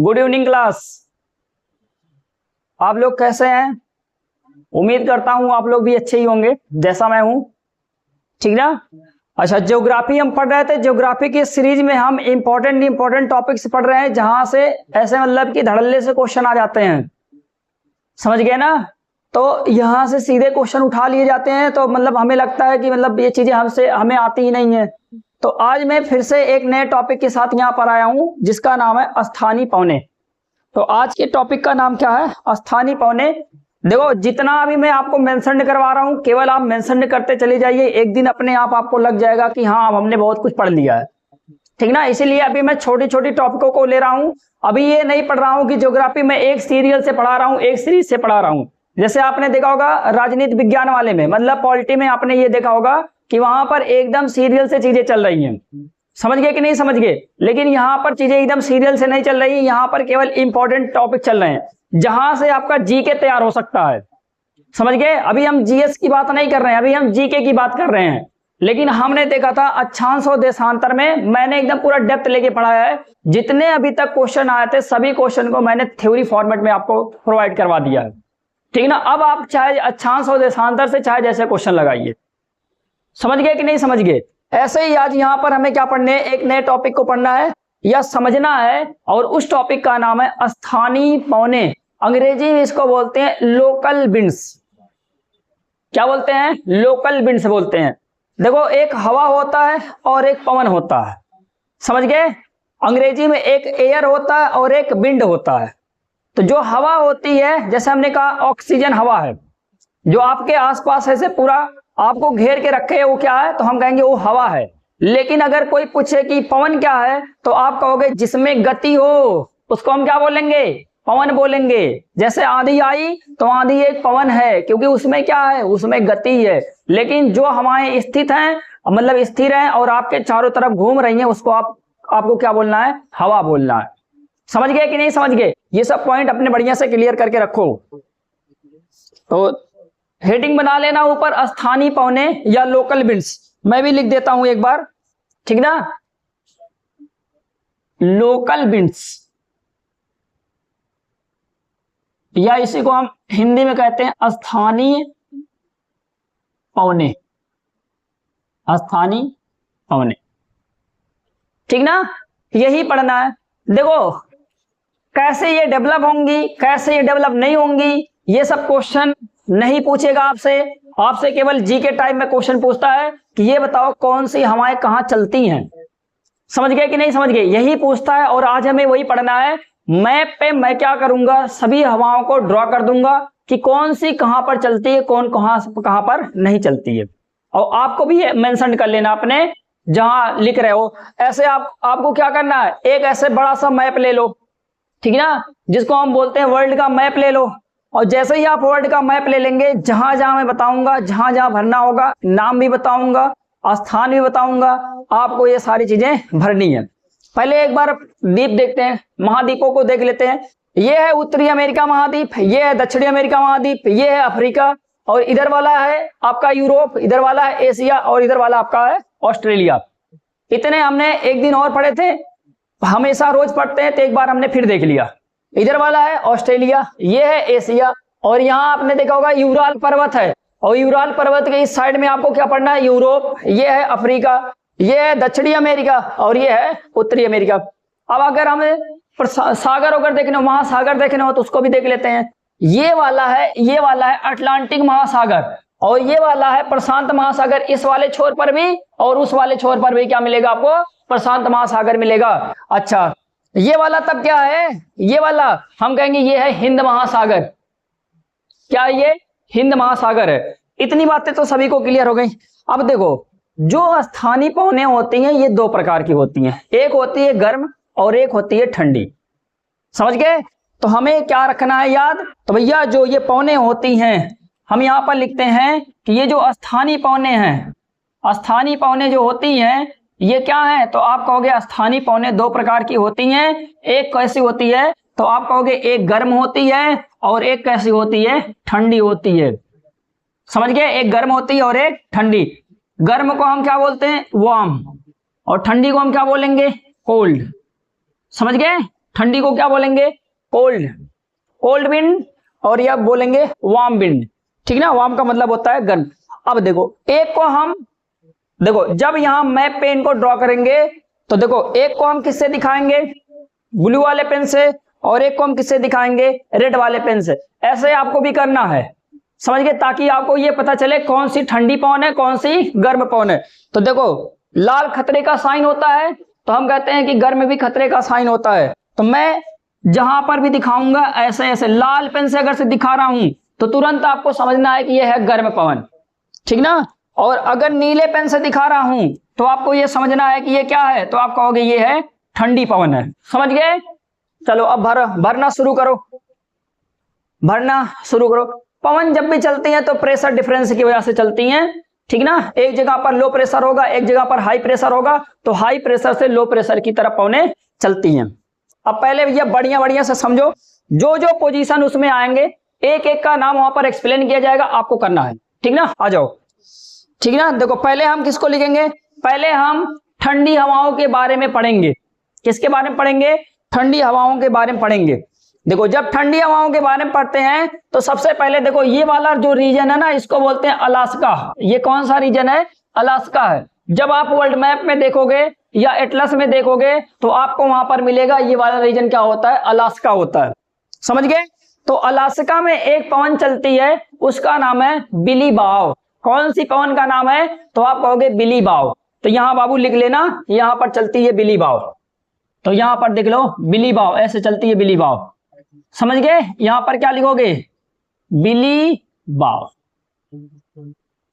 Good evening class. आप लोग कैसे हैं? उम्मीद करता हूं आप लोग भी अच्छे ही होंगे जैसा मैं हूं, ठीक ना। अच्छा, ज्योग्राफी हम पढ़ रहे थे। ज्योग्राफी की सीरीज में हम इंपॉर्टेंट टॉपिक्स पढ़ रहे हैं जहां से ऐसे मतलब कि धड़ल्ले से क्वेश्चन आ जाते हैं, समझ गए ना। तो यहां से सीधे क्वेश्चन उठा लिए जाते हैं, तो मतलब हमें लगता है कि मतलब ये चीजें हमें आती ही नहीं है। तो आज मैं फिर से एक नए टॉपिक के साथ यहाँ पर आया हूं जिसका नाम है स्थानीय पौने। तो आज के टॉपिक का नाम क्या है? स्थानीय पौने। देखो, जितना अभी मैं आपको मेंशन करवा रहा हूं केवल आप मेंशन करते चले जाइए, एक दिन अपने आप आपको लग जाएगा कि हाँ अब हमने बहुत कुछ पढ़ लिया है, ठीक ना। इसीलिए अभी मैं छोटी छोटी टॉपिकों को ले रहा हूं। अभी ये नहीं पढ़ रहा हूं कि ज्योग्राफी में एक सीरियल से पढ़ा रहा हूं, एक सीरीज से पढ़ा रहा हूं। जैसे आपने देखा होगा राजनीति विज्ञान वाले में, मतलब पॉलिटी में, आपने ये देखा होगा कि वहां पर एकदम सीरियल से चीजें चल रही हैं। समझ गए कि नहीं समझ गए? लेकिन यहाँ पर चीजें एकदम सीरियल से नहीं चल रही, यहाँ पर केवल इंपॉर्टेंट टॉपिक चल रहे हैं जहां से आपका जीके तैयार हो सकता है, समझ गए। अभी हम जीएस की बात नहीं कर रहे हैं, अभी हम जीके की बात कर रहे हैं। लेकिन हमने देखा था अक्षांश और देशांतर में मैंने एकदम पूरा डेप्थ लेके पढ़ाया है। जितने अभी तक क्वेश्चन आए थे सभी क्वेश्चन को मैंने थ्योरी फॉर्मेट में आपको प्रोवाइड करवा दिया है, ठीक ना। अब आप चाहे अक्षांश और देशांतर से चाहे जैसे क्वेश्चन लगाइए, समझ गए कि नहीं समझ गए। ऐसे ही आज यहाँ पर हमें क्या पढ़ने है, एक नए टॉपिक को पढ़ना है या समझना है, और उस टॉपिक का नाम है स्थानीय पौने। अंग्रेजी में इसको बोलते हैं लोकल विंड्स। क्या बोलते हैं? लोकल विंड्स बोलते हैं। देखो, एक हवा होता है और एक पवन होता है, समझ गए। अंग्रेजी में एक एयर होता है और एक विंड होता है। तो जो हवा होती है, जैसे हमने कहा ऑक्सीजन हवा है, जो आपके आसपास ऐसे पूरा आपको घेर के रखे है, वो क्या है? तो हम कहेंगे वो हवा है। लेकिन अगर कोई पूछे कि पवन क्या है, तो आप कहोगे जिसमें गति हो उसको हम क्या बोलेंगे? पवन बोलेंगे। जैसे आंधी आई तो आंधी एक पवन है, क्योंकि उसमें क्या है? उसमें गति है। लेकिन जो हवाएं स्थित हैं, मतलब स्थिर हैं और आपके चारों तरफ घूम रही हैं, उसको आपको क्या बोलना है? हवा बोलना है। समझ गए कि नहीं समझ गए? ये सब पॉइंट अपने बढ़िया से क्लियर करके रखो। तो हेडिंग बना लेना ऊपर, स्थानीय पौने या लोकल विंड्स। मैं भी लिख देता हूं एक बार, ठीक ना। लोकल विंड्स, या इसी को हम हिंदी में कहते हैं स्थानीय पौने। स्थानीय पौने, ठीक ना। यही पढ़ना है। देखो, कैसे ये डेवलप होंगी, कैसे ये डेवलप नहीं होंगी, ये सब क्वेश्चन नहीं पूछेगा आपसे केवल जी के टाइप में क्वेश्चन पूछता है कि ये बताओ कौन सी हवाएं कहां चलती हैं। समझ गए कि नहीं समझ गए? यही पूछता है। और आज हमें वही पढ़ना है। मैप पे मैं क्या करूंगा, सभी हवाओं को ड्रॉ कर दूंगा कि कौन सी कहां पर चलती है, कौन कहां पर नहीं चलती है। और आपको भी मेंशन कर लेना अपने जहां लिख रहे हो। ऐसे आपको क्या करना है, एक ऐसे बड़ा सा मैप ले लो, ठीक ना, जिसको हम बोलते हैं वर्ल्ड का मैप ले लो। और जैसे ही आप वर्ल्ड का मैप ले लेंगे, जहां जहां मैं बताऊंगा, जहां जहां भरना होगा, नाम भी बताऊंगा, स्थान भी बताऊंगा, आपको ये सारी चीजें भरनी है। पहले एक बार द्वीप देखते हैं, महाद्वीपों को देख लेते हैं। ये है उत्तरी अमेरिका महाद्वीप, ये है दक्षिणी अमेरिका महाद्वीप, ये है अफ्रीका, और इधर वाला है आपका यूरोप, इधर वाला है एशिया, और इधर वाला आपका है ऑस्ट्रेलिया। इतने हमने एक दिन और पढ़े थे, हमेशा रोज पढ़ते हैं, तो एक बार हमने फिर देख लिया। इधर वाला है ऑस्ट्रेलिया, ये है एशिया, और यहाँ आपने देखा होगा यूराल पर्वत है, और यूराल पर्वत के इस साइड में आपको क्या पढ़ना है? यूरोप, ये है अफ्रीका, ये है दक्षिणी अमेरिका, और ये है उत्तरी अमेरिका। अब अगर हमें सागर अगर देखने हो, महासागर देखने हो, तो उसको भी देख लेते हैं। ये वाला है अटलांटिक महासागर, और ये वाला है प्रशांत महासागर। इस वाले छोर पर भी और उस वाले छोर पर भी क्या मिलेगा आपको? प्रशांत महासागर मिलेगा। अच्छा, ये वाला तब क्या है? ये वाला हम कहेंगे ये है हिंद महासागर। क्या ये हिंद महासागर है? इतनी बातें तो सभी को क्लियर हो गई। अब देखो, जो स्थानीय पौने होती हैं ये दो प्रकार की होती हैं, एक होती है गर्म और एक होती है ठंडी। समझ गए? तो हमें क्या रखना है याद? तो भैया जो ये पौने होती हैं, हम यहां पर लिखते हैं कि ये जो स्थानीय पौने हैं, स्थानीय पौने जो होती हैं ये क्या है? तो आप कहोगे स्थानीय पौने दो प्रकार की होती हैं। एक कैसी होती है? तो आप कहोगे एक गर्म होती है और एक कैसी होती है? ठंडी होती है। समझ गए? एक गर्म होती है और एक ठंडी। गर्म को हम क्या बोलते हैं? वार्म, और ठंडी को हम क्या बोलेंगे? कोल्ड। समझ गए? ठंडी को क्या बोलेंगे? कोल्ड, कोल्ड विंड, और यह बोलेंगे वार्म विंड, ठीक ना। वार्म का मतलब होता है गर्म। अब देखो एक को हम, देखो जब यहां मैप पे इनको ड्रॉ करेंगे तो देखो एक को हम किससे दिखाएंगे? ब्लू वाले पेन से, और एक को हम किससे दिखाएंगे? रेड वाले पेन से। ऐसे आपको भी करना है, समझ गए, ताकि आपको ये पता चले कौन सी ठंडी पवन है, कौन सी गर्म पवन है। तो देखो लाल खतरे का साइन होता है, तो हम कहते हैं कि गर्म भी खतरे का साइन होता है। तो मैं जहां पर भी दिखाऊंगा ऐसे ऐसे लाल पेन से अगर से दिखा रहा हूं तो तुरंत आपको समझना है कि यह है गर्म पवन, ठीक ना। और अगर नीले पेन से दिखा रहा हूं तो आपको यह समझना है कि ये क्या है, तो आप कहोगे ये है ठंडी पवन है, समझ गए। चलो अब भरना शुरू करो, भरना शुरू करो। पवन जब भी चलती हैं तो प्रेशर डिफरेंस की वजह से चलती हैं, ठीक ना। एक जगह पर लो प्रेशर होगा, एक जगह पर हाई प्रेशर होगा, तो हाई प्रेशर से लो प्रेशर की तरफ पवनें चलती हैं। अब पहले ये बढ़िया से समझो, जो जो पोजीशन उसमें आएंगे एक एक का नाम वहां पर एक्सप्लेन किया जाएगा, आपको करना है, ठीक ना। आ जाओ, ठीक ना। देखो पहले हम किसको लिखेंगे? पहले हम ठंडी हवाओं के बारे में पढ़ेंगे। किसके बारे में पढ़ेंगे? ठंडी हवाओं के बारे में पढ़ेंगे। देखो जब ठंडी हवाओं के बारे में पढ़ते हैं तो सबसे पहले देखो ये वाला जो रीजन है ना, इसको बोलते हैं अलास्का। ये कौन सा रीजन है? अलास्का है। जब आप वर्ल्ड मैप में देखोगे या एटलस में देखोगे तो आपको वहां पर मिलेगा ये वाला रीजन क्या होता है? अलास्का होता है, समझ गए। तो अलास्का में एक पवन चलती है, उसका नाम है बिली बाव। कौन सी पवन का नाम है? तो आप कहोगे बिली बाव। तो यहां बाबू लिख लेना, यहां पर चलती है बिली बाव। तो यहां पर देख लो बिली बाव, ऐसे चलती है बिली बाव, समझ गए। यहां पर क्या लिखोगे? बिली बाव,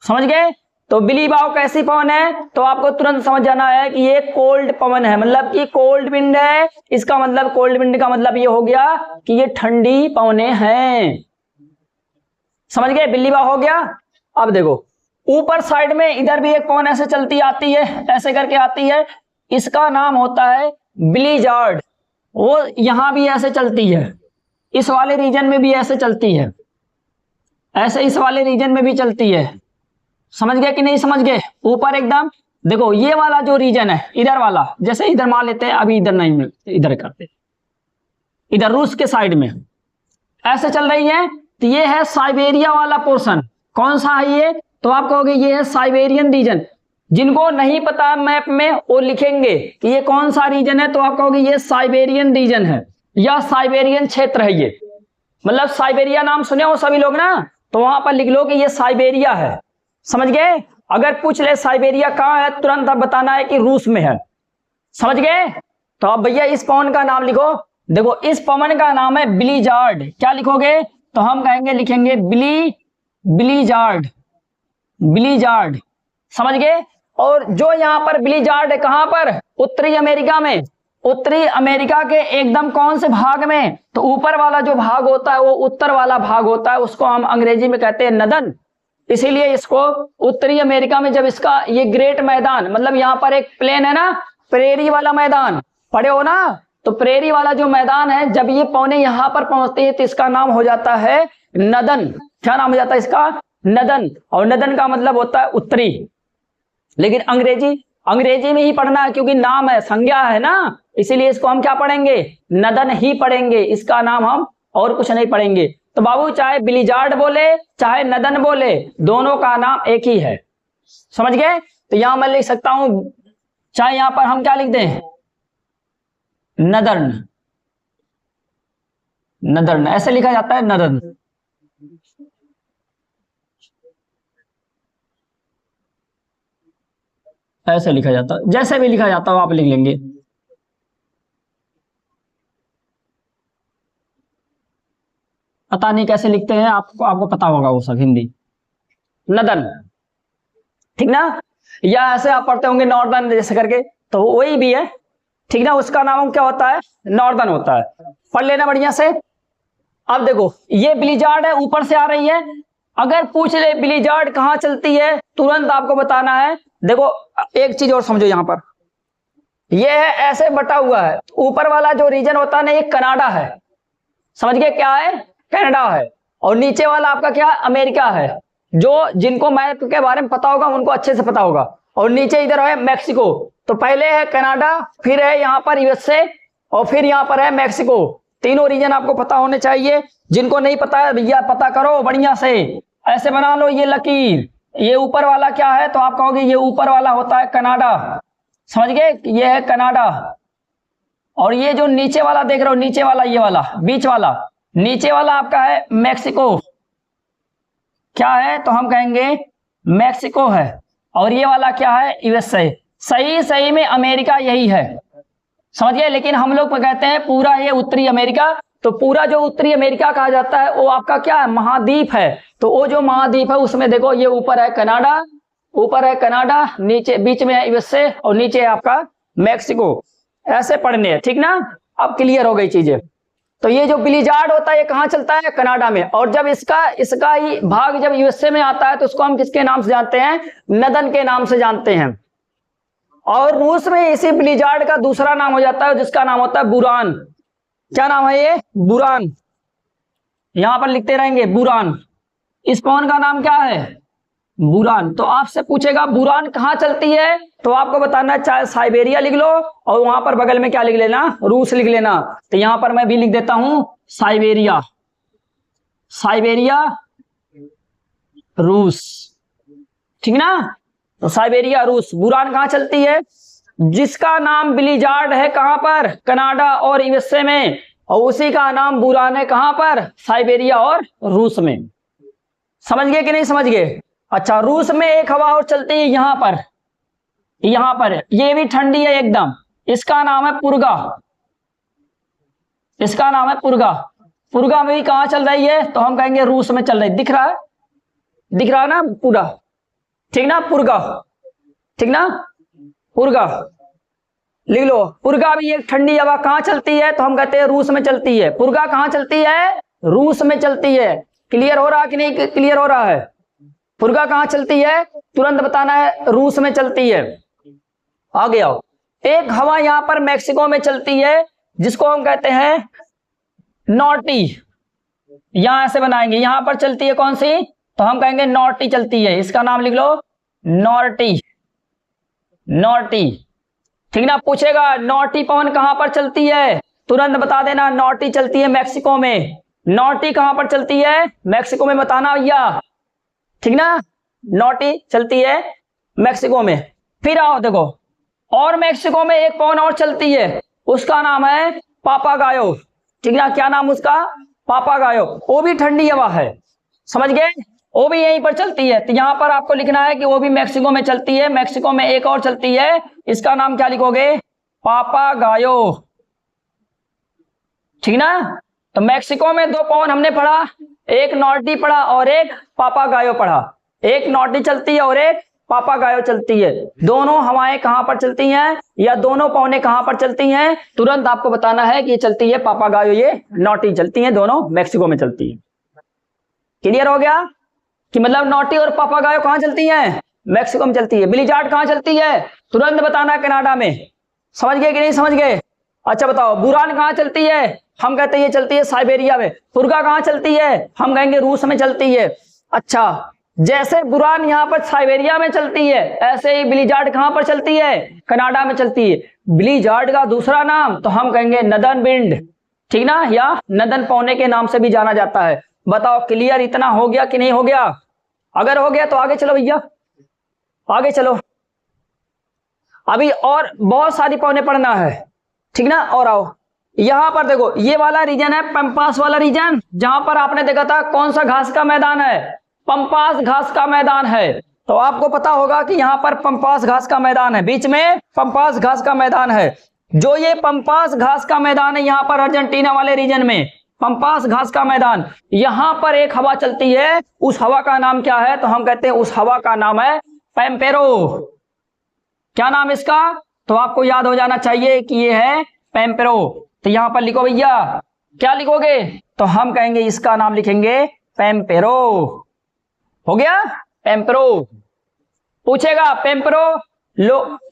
समझ गए। तो बिली बाव कैसी पवन है? तो आपको तुरंत समझ जाना है कि ये कोल्ड पवन है, मतलब कि कोल्ड विंड है। इसका मतलब कोल्ड विंड का मतलब ये हो गया कि ये ठंडी पवनें हैं, समझ गए। बिल्ली बाव हो गया। अब देखो ऊपर साइड में इधर भी एक पवन ऐसे चलती आती है, ऐसे करके आती है, इसका नाम होता है ब्लिजार्ड। वो यहां भी ऐसे चलती है, इस वाले रीजन में भी ऐसे चलती है, ऐसे इस वाले रीजन में भी चलती है, समझ गए कि नहीं समझ गए। ऊपर एकदम देखो ये वाला जो रीजन है इधर वाला, जैसे इधर मान लेते हैं, अभी इधर नहीं मिलते, इधर करते, इधर रूस के साइड में ऐसे चल रही है। तो ये है साइबेरिया वाला पोर्शन। कौन सा है ये? तो आप कहोगे ये है साइबेरियन रीजन। जिनको नहीं पता मैप में वो लिखेंगे कि ये कौन सा रीजन है, तो आप कहोगे ये साइबेरियन रीजन है या साइबेरियन क्षेत्र है। ये मतलब साइबेरिया नाम सुने हो सभी लोग ना, तो वहां पर लिख लो कि ये साइबेरिया है, समझ गए। अगर पूछ ले साइबेरिया कहाँ है, तुरंत आप बताना है कि रूस में है, समझ गए। तो अब भैया इस पवन का नाम लिखो। देखो इस पवन का नाम है ब्लिजार्ड। क्या लिखोगे? तो हम कहेंगे, लिखेंगे ब्लिजार्ड, ब्लिजार्ड, समझ गए। और जो यहाँ पर ब्लिजार्ड है कहां पर? उत्तरी अमेरिका में। उत्तरी अमेरिका के एकदम कौन से भाग में? तो ऊपर वाला जो भाग होता है वो उत्तर वाला भाग होता है, उसको हम अंग्रेजी में कहते हैं नदन। इसीलिए इसको उत्तरी अमेरिका में जब इसका ये ग्रेट मैदान, मतलब यहाँ पर एक प्लेन है ना, प्रेरी वाला मैदान पढ़े हो ना, तो प्रेरी वाला जो मैदान है, जब ये पौने यहां पर पहुंचती है तो इसका नाम हो जाता है नदन। क्या नाम हो जाता है इसका? नदन। और नदन का मतलब होता है उत्तरी। लेकिन अंग्रेजी में ही पढ़ना है, क्योंकि नाम है, संज्ञा है ना, इसीलिए इसको हम क्या पढ़ेंगे? नदन ही पढ़ेंगे। इसका नाम हम और कुछ नहीं पढ़ेंगे। तो बाबू चाहे ब्लिजार्ड बोले चाहे नदन बोले, दोनों का नाम एक ही है, समझ गए। तो यहां मैं लिख सकता हूं, चाहे यहां पर हम क्या लिख दें? नदर्न, नदर्न ऐसे लिखा जाता है, नदर्न। ऐसे लिखा जाता है, जैसे भी लिखा जाता हो आप लिख लेंगे। पता नहीं कैसे लिखते हैं, आपको पता होगा वो सब, हिंदी नदन, ठीक ना। या ऐसे आप पढ़ते होंगे नॉर्दर्न जैसे करके, तो वही भी है, ठीक ना। उसका नाम क्या होता है? नॉर्दर्न होता है। पढ़ लेना बढ़िया से। अब देखो ये ब्लिजार्ड है, ऊपर से आ रही है। अगर पूछ ले ब्लिजार्ड कहां चलती है, तुरंत आपको बताना है। देखो एक चीज और समझो, यहां पर ये है ऐसे बटा हुआ है, ऊपर वाला जो रीजन होता है ना, ये कनाडा है, समझ गए क्या है? कनाडा है। और नीचे वाला आपका क्या? अमेरिका है। जो जिनको मैप के बारे में पता होगा उनको अच्छे से पता होगा। और नीचे इधर है मैक्सिको। तो पहले है कनाडा, फिर है यहाँ पर यूएसए, और फिर यहाँ पर है मैक्सिको। तीनों रीजन आपको पता होने चाहिए। जिनको नहीं पता है भैया पता करो बढ़िया से, ऐसे बना लो ये लकीर। ये ऊपर वाला क्या है तो आप कहोगे ये ऊपर वाला होता है कनाडा, समझ गए, ये है कनाडा। और ये जो नीचे वाला देख रहे हो, नीचे वाला, ये वाला बीच वाला, नीचे वाला आपका है मैक्सिको। क्या है तो हम कहेंगे मैक्सिको है। और ये वाला क्या है, यूएसए। सही में अमेरिका यही है, समझ गए। लेकिन हम लोग कहते हैं पूरा ये उत्तरी अमेरिका, तो पूरा जो उत्तरी अमेरिका कहा जाता है वो आपका क्या है, महाद्वीप है। तो वो जो महाद्वीप है उसमें देखो ये ऊपर है कनाडा, ऊपर है कनाडा, नीचे बीच में है यूएसए और नीचे है आपका मैक्सिको। ऐसे पढ़ने हैं, ठीक ना। अब क्लियर हो गई चीजें। तो ये जो ब्लिज़ार्ड होता है ये कहाँ चलता है, कनाडा में। और जब इसका ही भाग जब यूएसए में आता है तो उसको हम किसके नाम से जानते हैं, नदन के नाम से जानते हैं। और रूस में इसी ब्लिज़ार्ड का दूसरा नाम हो जाता है जिसका नाम होता है बुरान। क्या नाम है ये, बुरान। यहां पर लिखते रहेंगे बुरान। इस पवन का नाम क्या है, बुरान। तो आपसे पूछेगा बुरान कहाँ चलती है, तो आपको बताना है चाहे साइबेरिया लिख लो और वहां पर बगल में क्या लिख लेना, रूस लिख लेना। तो यहां पर मैं भी लिख देता हूं साइबेरिया, साइबेरिया रूस, ठीक ना। तो साइबेरिया रूस। बुरान कहाँ चलती है, जिसका नाम ब्लिज़ार्ड है कहां पर, कनाडा और यूएसए में, और उसी का नाम बुरान है कहां पर, साइबेरिया और रूस में। समझ गए कि नहीं समझ गए। अच्छा, रूस में एक हवा और चलती है यहां पर, यहां पर ये भी ठंडी है एकदम, इसका नाम है पुर्गा, इसका नाम है पुर्गा। पुर्गा में भी कहां चल रही है, तो हम कहेंगे रूस में चल रही। दिख रहा है, दिख रहा है ना पूरा, ठीक ना, पुर्गा, ठीक ना, पुर्गा लिख लो। पुर्गा भी एक ठंडी हवा कहां चलती है, तो हम कहते हैं रूस में चलती है। पुर्गा कहां चलती है, रूस में चलती है। क्लियर हो रहा है कि नहीं क्लियर हो रहा है। पुर्गा कहां चलती है, तुरंत बताना है, रूस में चलती है। आगे आओ। एक हवा यहां पर मैक्सिको में चलती है जिसको हम कहते हैं नॉर्टी। यहां ऐसे बनाएंगे, यहां पर चलती है कौन सी, तो हम कहेंगे नॉर्टी चलती है। इसका नाम लिख लो नॉर्टी, नॉर्टी, ठीक ना। पूछेगा नॉर्टी पवन कहां पर चलती है, तुरंत बता देना नॉर्टी चलती है मैक्सिको में। नॉर्टी कहां पर चलती है, मैक्सिको में, बताना भैया, ठीक ना। नॉर्टी चलती है मैक्सिको में। फिर आओ देखो, और मैक्सिको में एक पवन और चलती है, उसका नाम है पापागायो, ठीक ना। क्या नाम उसका, पापागायो। वो भी ठंडी हवा है, समझ गए, वो भी यहीं पर चलती है। तो यहां पर आपको लिखना है कि वो भी मैक्सिको में चलती है। मैक्सिको में एक और चलती है, इसका नाम क्या लिखोगे, पापागायो, ठीक ना। तो मैक्सिको में दो पवन हमने पढ़ा, एक नॉर्टी पढ़ा और एक पापागायो पढ़ा। एक नॉर्टी चलती है और एक पापागायो चलती है। दोनों हवाएं कहां पर चलती हैं, या दोनों पवनें कहां पर चलती हैं, तुरंत आपको बताना है कि ये चलती है पापागायो, ये नॉर्टी चलती है, दोनों मैक्सिको में चलती है। क्लियर हो गया कि मतलब नॉर्टी और पापागायो कहां चलती हैं, मैक्सिको में चलती है। ब्लिज़ार्ड कहां चलती है, तुरंत बताना है कनाडा में। समझ गए कि नहीं समझ गए। अच्छा बताओ, बुरान कहां चलती है, हम कहते हैं ये चलती है साइबेरिया में। पुर्गा कहां चलती है, हम कहेंगे रूस में चलती है। अच्छा, जैसे बुरान यहां पर साइबेरिया में चलती है, ऐसे ही ब्लिज़ार्ड कहां पर चलती है, कनाडा में चलती है। ब्लिज़ार्ड का दूसरा नाम तो हम कहेंगे नदन विंड, ठीक ना, या नदन पौने के नाम से भी जाना जाता है। बताओ क्लियर इतना हो गया कि नहीं हो गया। अगर हो गया तो आगे चलो भैया, आगे चलो। अभी और बहुत सारी पौने पढ़ना है, ठीक ना। और आओ, यहां पर देखो, ये वाला रीजन है पंपास वाला रीजन, जहां पर आपने देखा था कौन सा घास का मैदान है, पंपास घास का मैदान है। तो आपको पता होगा कि यहां पर पंपास घास का मैदान है, बीच में पंपास घास का मैदान है। जो ये पंपास घास का मैदान है यहां पर अर्जेंटीना वाले रीजन में, पंपास घास का मैदान, यहां पर एक हवा चलती है। उस हवा का नाम क्या है, तो हम कहते हैं उस हवा का नाम है पैम्पेरो। क्या नाम इसका, तो आपको याद हो जाना चाहिए कि ये है पैम्पेरो। तो यहां पर लिखो भैया, क्या लिखोगे, तो हम कहेंगे इसका नाम लिखेंगे पैम्पेरो। हो गया, पैम्पेरो। पूछेगा पैम्पेरो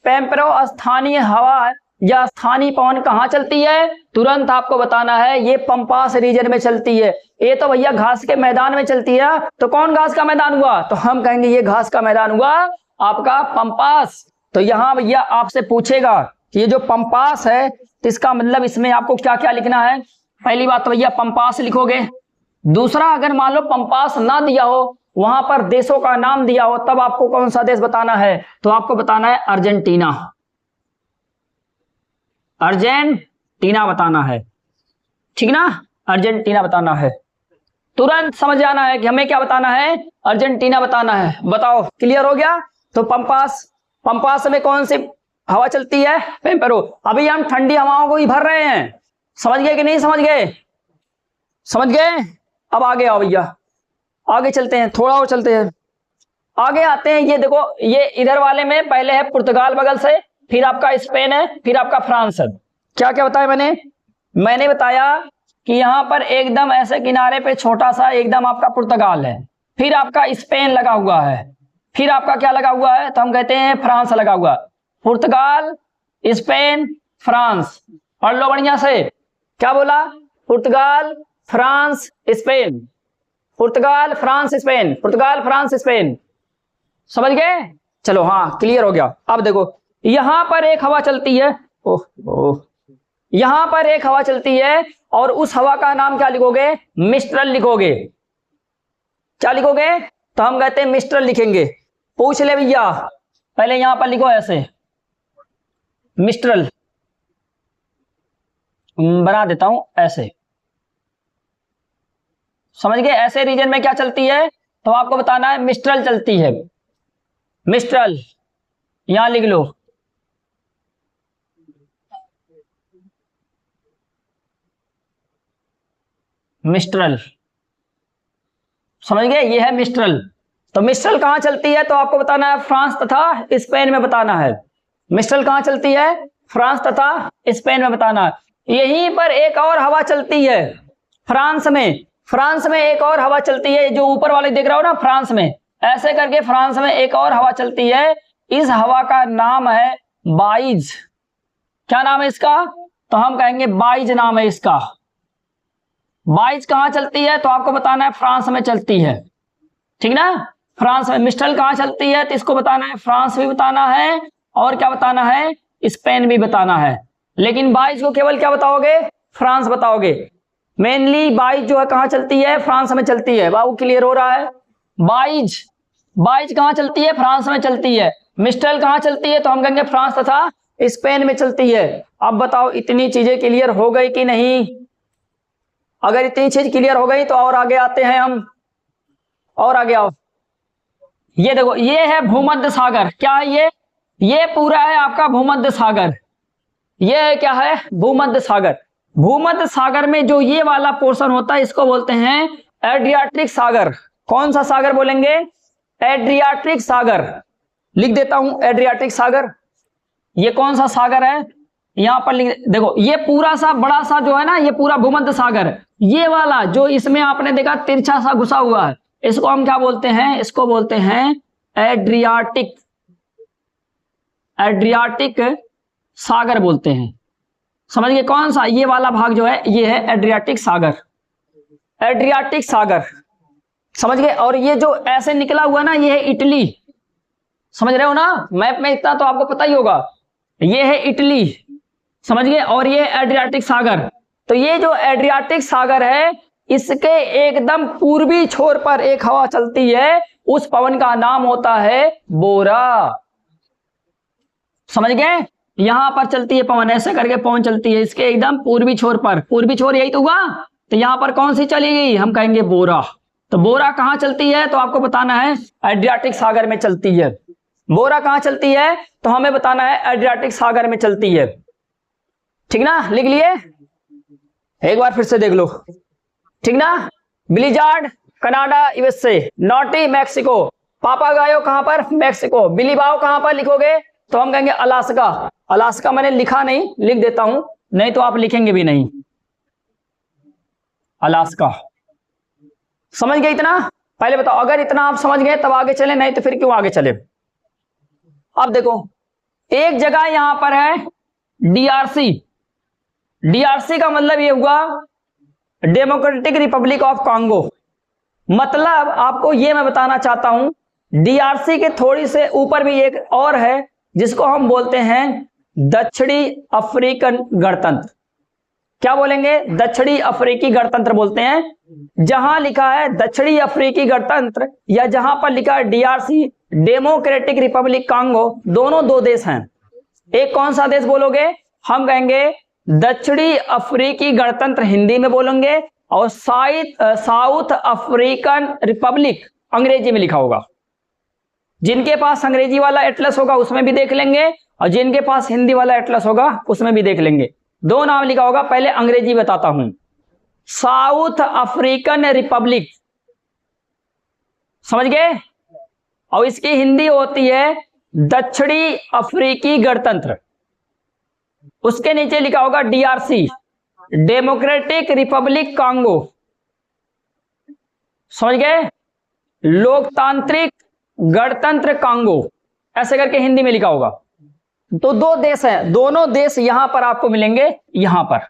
पैम्पेरो स्थानीय हवा या स्थानीय पवन कहां चलती है, तुरंत आपको बताना है ये पंपास रीजन में चलती है। ये तो भैया घास के मैदान में चलती है, तो कौन घास का मैदान हुआ, तो हम कहेंगे ये घास का मैदान हुआ आपका पंपास। तो यहां भैया आपसे पूछेगा कि ये जो पंपास है तो इसका मतलब इसमें आपको क्या क्या लिखना है। पहली बात तो भैया पंपास लिखोगे। दूसरा, अगर मान लो पंपास ना दिया हो, वहां पर देशों का नाम दिया हो, तब आपको कौन सा देश बताना है, तो आपको बताना है अर्जेंटीना। अर्जेंटीना बताना है, ठीक ना, अर्जेंटीना बताना है। तुरंत समझ जाना है कि हमें क्या बताना है, अर्जेंटीना बताना है। बताओ क्लियर हो गया। तो पंपास में कौन सी हवा चलती है, पेम्पेरो। अभी हम ठंडी हवाओं को ही भर रहे हैं, समझ गए कि नहीं समझ गए, समझ गए। अब आगे आओ भैया, आगे चलते हैं, थोड़ा और चलते हैं, आगे आते हैं। ये देखो, ये इधर वाले में पहले है पुर्तगाल बगल से, फिर आपका स्पेन है, फिर आपका फ्रांस है। क्या क्या बताया मैंने बताया कि यहां पर एकदम ऐसे किनारे पे छोटा सा एकदम आपका पुर्तगाल है, फिर आपका स्पेन लगा हुआ है, फिर आपका क्या लगा हुआ है, तो हम कहते हैं फ्रांस लगा हुआ। पुर्तगाल, स्पेन, फ्रांस। पढ़ लो बढ़िया से, क्या बोला, पुर्तगाल, फ्रांस, स्पेन, पुर्तगाल, फ्रांस, स्पेन, पुर्तगाल, फ्रांस, स्पेन। समझ गए। चलो हाँ, क्लियर हो गया। अब देखो, यहां पर एक हवा चलती है, यहां पर एक हवा चलती है, और उस हवा का नाम क्या लिखोगे, मिस्ट्रल लिखोगे। क्या लिखोगे, तो हम कहते हैं मिस्ट्रल लिखेंगे। पूछ ले भैया, पहले यहां पर लिखो ऐसे, मिस्ट्रल बना देता हूं ऐसे, समझ गए। ऐसे रीजन में क्या चलती है, तो आपको बताना है मिस्ट्रल चलती है। मिस्ट्रल यहां लिख लो, मिस्ट्रल, समझ गए, ये है मिस्ट्रल। तो मिस्ट्रल कहां चलती है, तो आपको बताना है फ्रांस तथा स्पेन में बताना है। मिस्ट्रल कहां चलती है, फ्रांस तथा स्पेन में बताना है। यहीं पर एक और हवा चलती है फ्रांस में, फ्रांस में एक और हवा चलती है, जो ऊपर वाले देख रहा हो ना, फ्रांस में ऐसे करके फ्रांस में एक और हवा चलती है। इस हवा का नाम है बाइज। क्या नाम है इसका, तो हम कहेंगे बाइज नाम है इसका। बाइज कहां चलती है, तो आपको बताना है फ्रांस में चलती है, ठीक ना, फ्रांस में। मिस्ट्रल कहां चलती है, तो इसको बताना है, फ्रांस भी बताना है, और क्या बताना है, स्पेन भी बताना है। लेकिन बाइज को केवल क्या बताओगे, फ्रांस बताओगे। मेनली बाइज जो है कहां चलती है, फ्रांस में चलती है। बाबू क्लियर हो रहा है। बाइज कहां चलती है, फ्रांस में चलती है। मिस्ट्रल कहां चलती है, तो हम कहेंगे फ्रांस तथा स्पेन में चलती है। अब बताओ इतनी चीजें क्लियर हो गई कि नहीं। अगर इतनी चीज क्लियर हो गई तो और आगे आते हैं हम, और आगे आओ। ये देखो, ये है भूमध्य सागर। क्या है ये पूरा है आपका भूमध्य सागर। ये क्या है, भूमध्य सागर। भूमध्य सागर में जो ये वाला पोर्शन होता है, इसको बोलते हैं एड्रियाटिक सागर। कौन सा सागर बोलेंगे, एड्रियाटिक सागर। लिख देता हूं एड्रियाटिक सागर। ये कौन सा सागर है, यहां पर लिख, देखो ये पूरा सा बड़ा सा जो है ना, ये पूरा भूमध्य सागर। ये वाला जो इसमें आपने देखा तिरछा सा घुसा हुआ है, इसको हम क्या बोलते हैं, इसको बोलते हैं एड्रियाटिक, एड्रियाटिक सागर बोलते हैं। समझ गए, कौन सा, ये वाला भाग जो है ये है एड्रियाटिक सागर, एड्रियाटिक सागर। समझ गए। और ये जो ऐसे निकला हुआ ना, ये है इटली। समझ रहे हो ना, मैप में इतना तो आपको पता ही होगा, ये है इटली। समझ गए। और ये एड्रियाटिक सागर। तो ये जो एड्रियाटिक सागर है, इसके एकदम पूर्वी छोर पर एक हवा चलती है, उस पवन का नाम होता है बोरा। समझ गए, यहां पर चलती है पवन, ऐसे करके पवन चलती है इसके एकदम पूर्वी छोर पर। पूर्वी छोर यही तो हुआ, तो यहां पर कौन सी चलेगी, हम कहेंगे बोरा। तो बोरा कहां चलती है, तो आपको बताना है एड्रियाटिक सागर में चलती है। बोरा कहां चलती है, तो हमें बताना है एड्रियाटिक सागर में चलती है, ठीक ना। लिख लिए, एक बार फिर से देख लो, ठीक ना। ब्लिजार्ड कनाडा यूएसए, नॉटी मैक्सिको, पापागायो कहां पर, मैक्सिको। बिलीबाओ कहां पर लिखोगे, तो हम कहेंगे अलास्का। अलास्का मैंने लिखा नहीं, लिख देता हूं, नहीं तो आप लिखेंगे भी नहीं, अलास्का। समझ गए इतना, पहले बताओ। अगर इतना आप समझ गए तब आगे चले, नहीं तो फिर क्यों आगे चले। अब देखो, एक जगह यहां पर है डीआरसी। डीआरसी का मतलब ये हुआ डेमोक्रेटिक रिपब्लिक ऑफ कॉन्गो। मतलब आपको ये मैं बताना चाहता हूं, डीआरसी के थोड़ी से ऊपर भी एक और है, जिसको हम बोलते हैं दक्षिणी अफ्रीकन गणतंत्र। क्या बोलेंगे? दक्षिणी अफ्रीकी गणतंत्र बोलते हैं। जहां लिखा है दक्षिणी अफ्रीकी गणतंत्र या जहां पर लिखा है डीआरसी, डेमोक्रेटिक रिपब्लिक कांगो, दोनों दो देश हैं। एक कौन सा देश बोलोगे? हम कहेंगे दक्षिणी अफ्रीकी गणतंत्र हिंदी में बोलेंगे, और साउथ अफ्रीकन रिपब्लिक अंग्रेजी में लिखा होगा। जिनके पास अंग्रेजी वाला एटलस होगा उसमें भी देख लेंगे, और जिनके पास हिंदी वाला एटलस होगा उसमें भी देख लेंगे। दो नाम लिखा होगा। पहले अंग्रेजी बताता हूं, साउथ अफ्रीकन रिपब्लिक, समझ गए? और इसकी हिंदी होती है दक्षिणी अफ्रीकी गणतंत्र। उसके नीचे लिखा होगा डीआरसी, डेमोक्रेटिक रिपब्लिक कांगो, समझ गए? लोकतांत्रिक गणतंत्र कांगो, ऐसे करके हिंदी में लिखा होगा। तो दो देश हैं, दोनों देश यहां पर आपको मिलेंगे, यहां पर,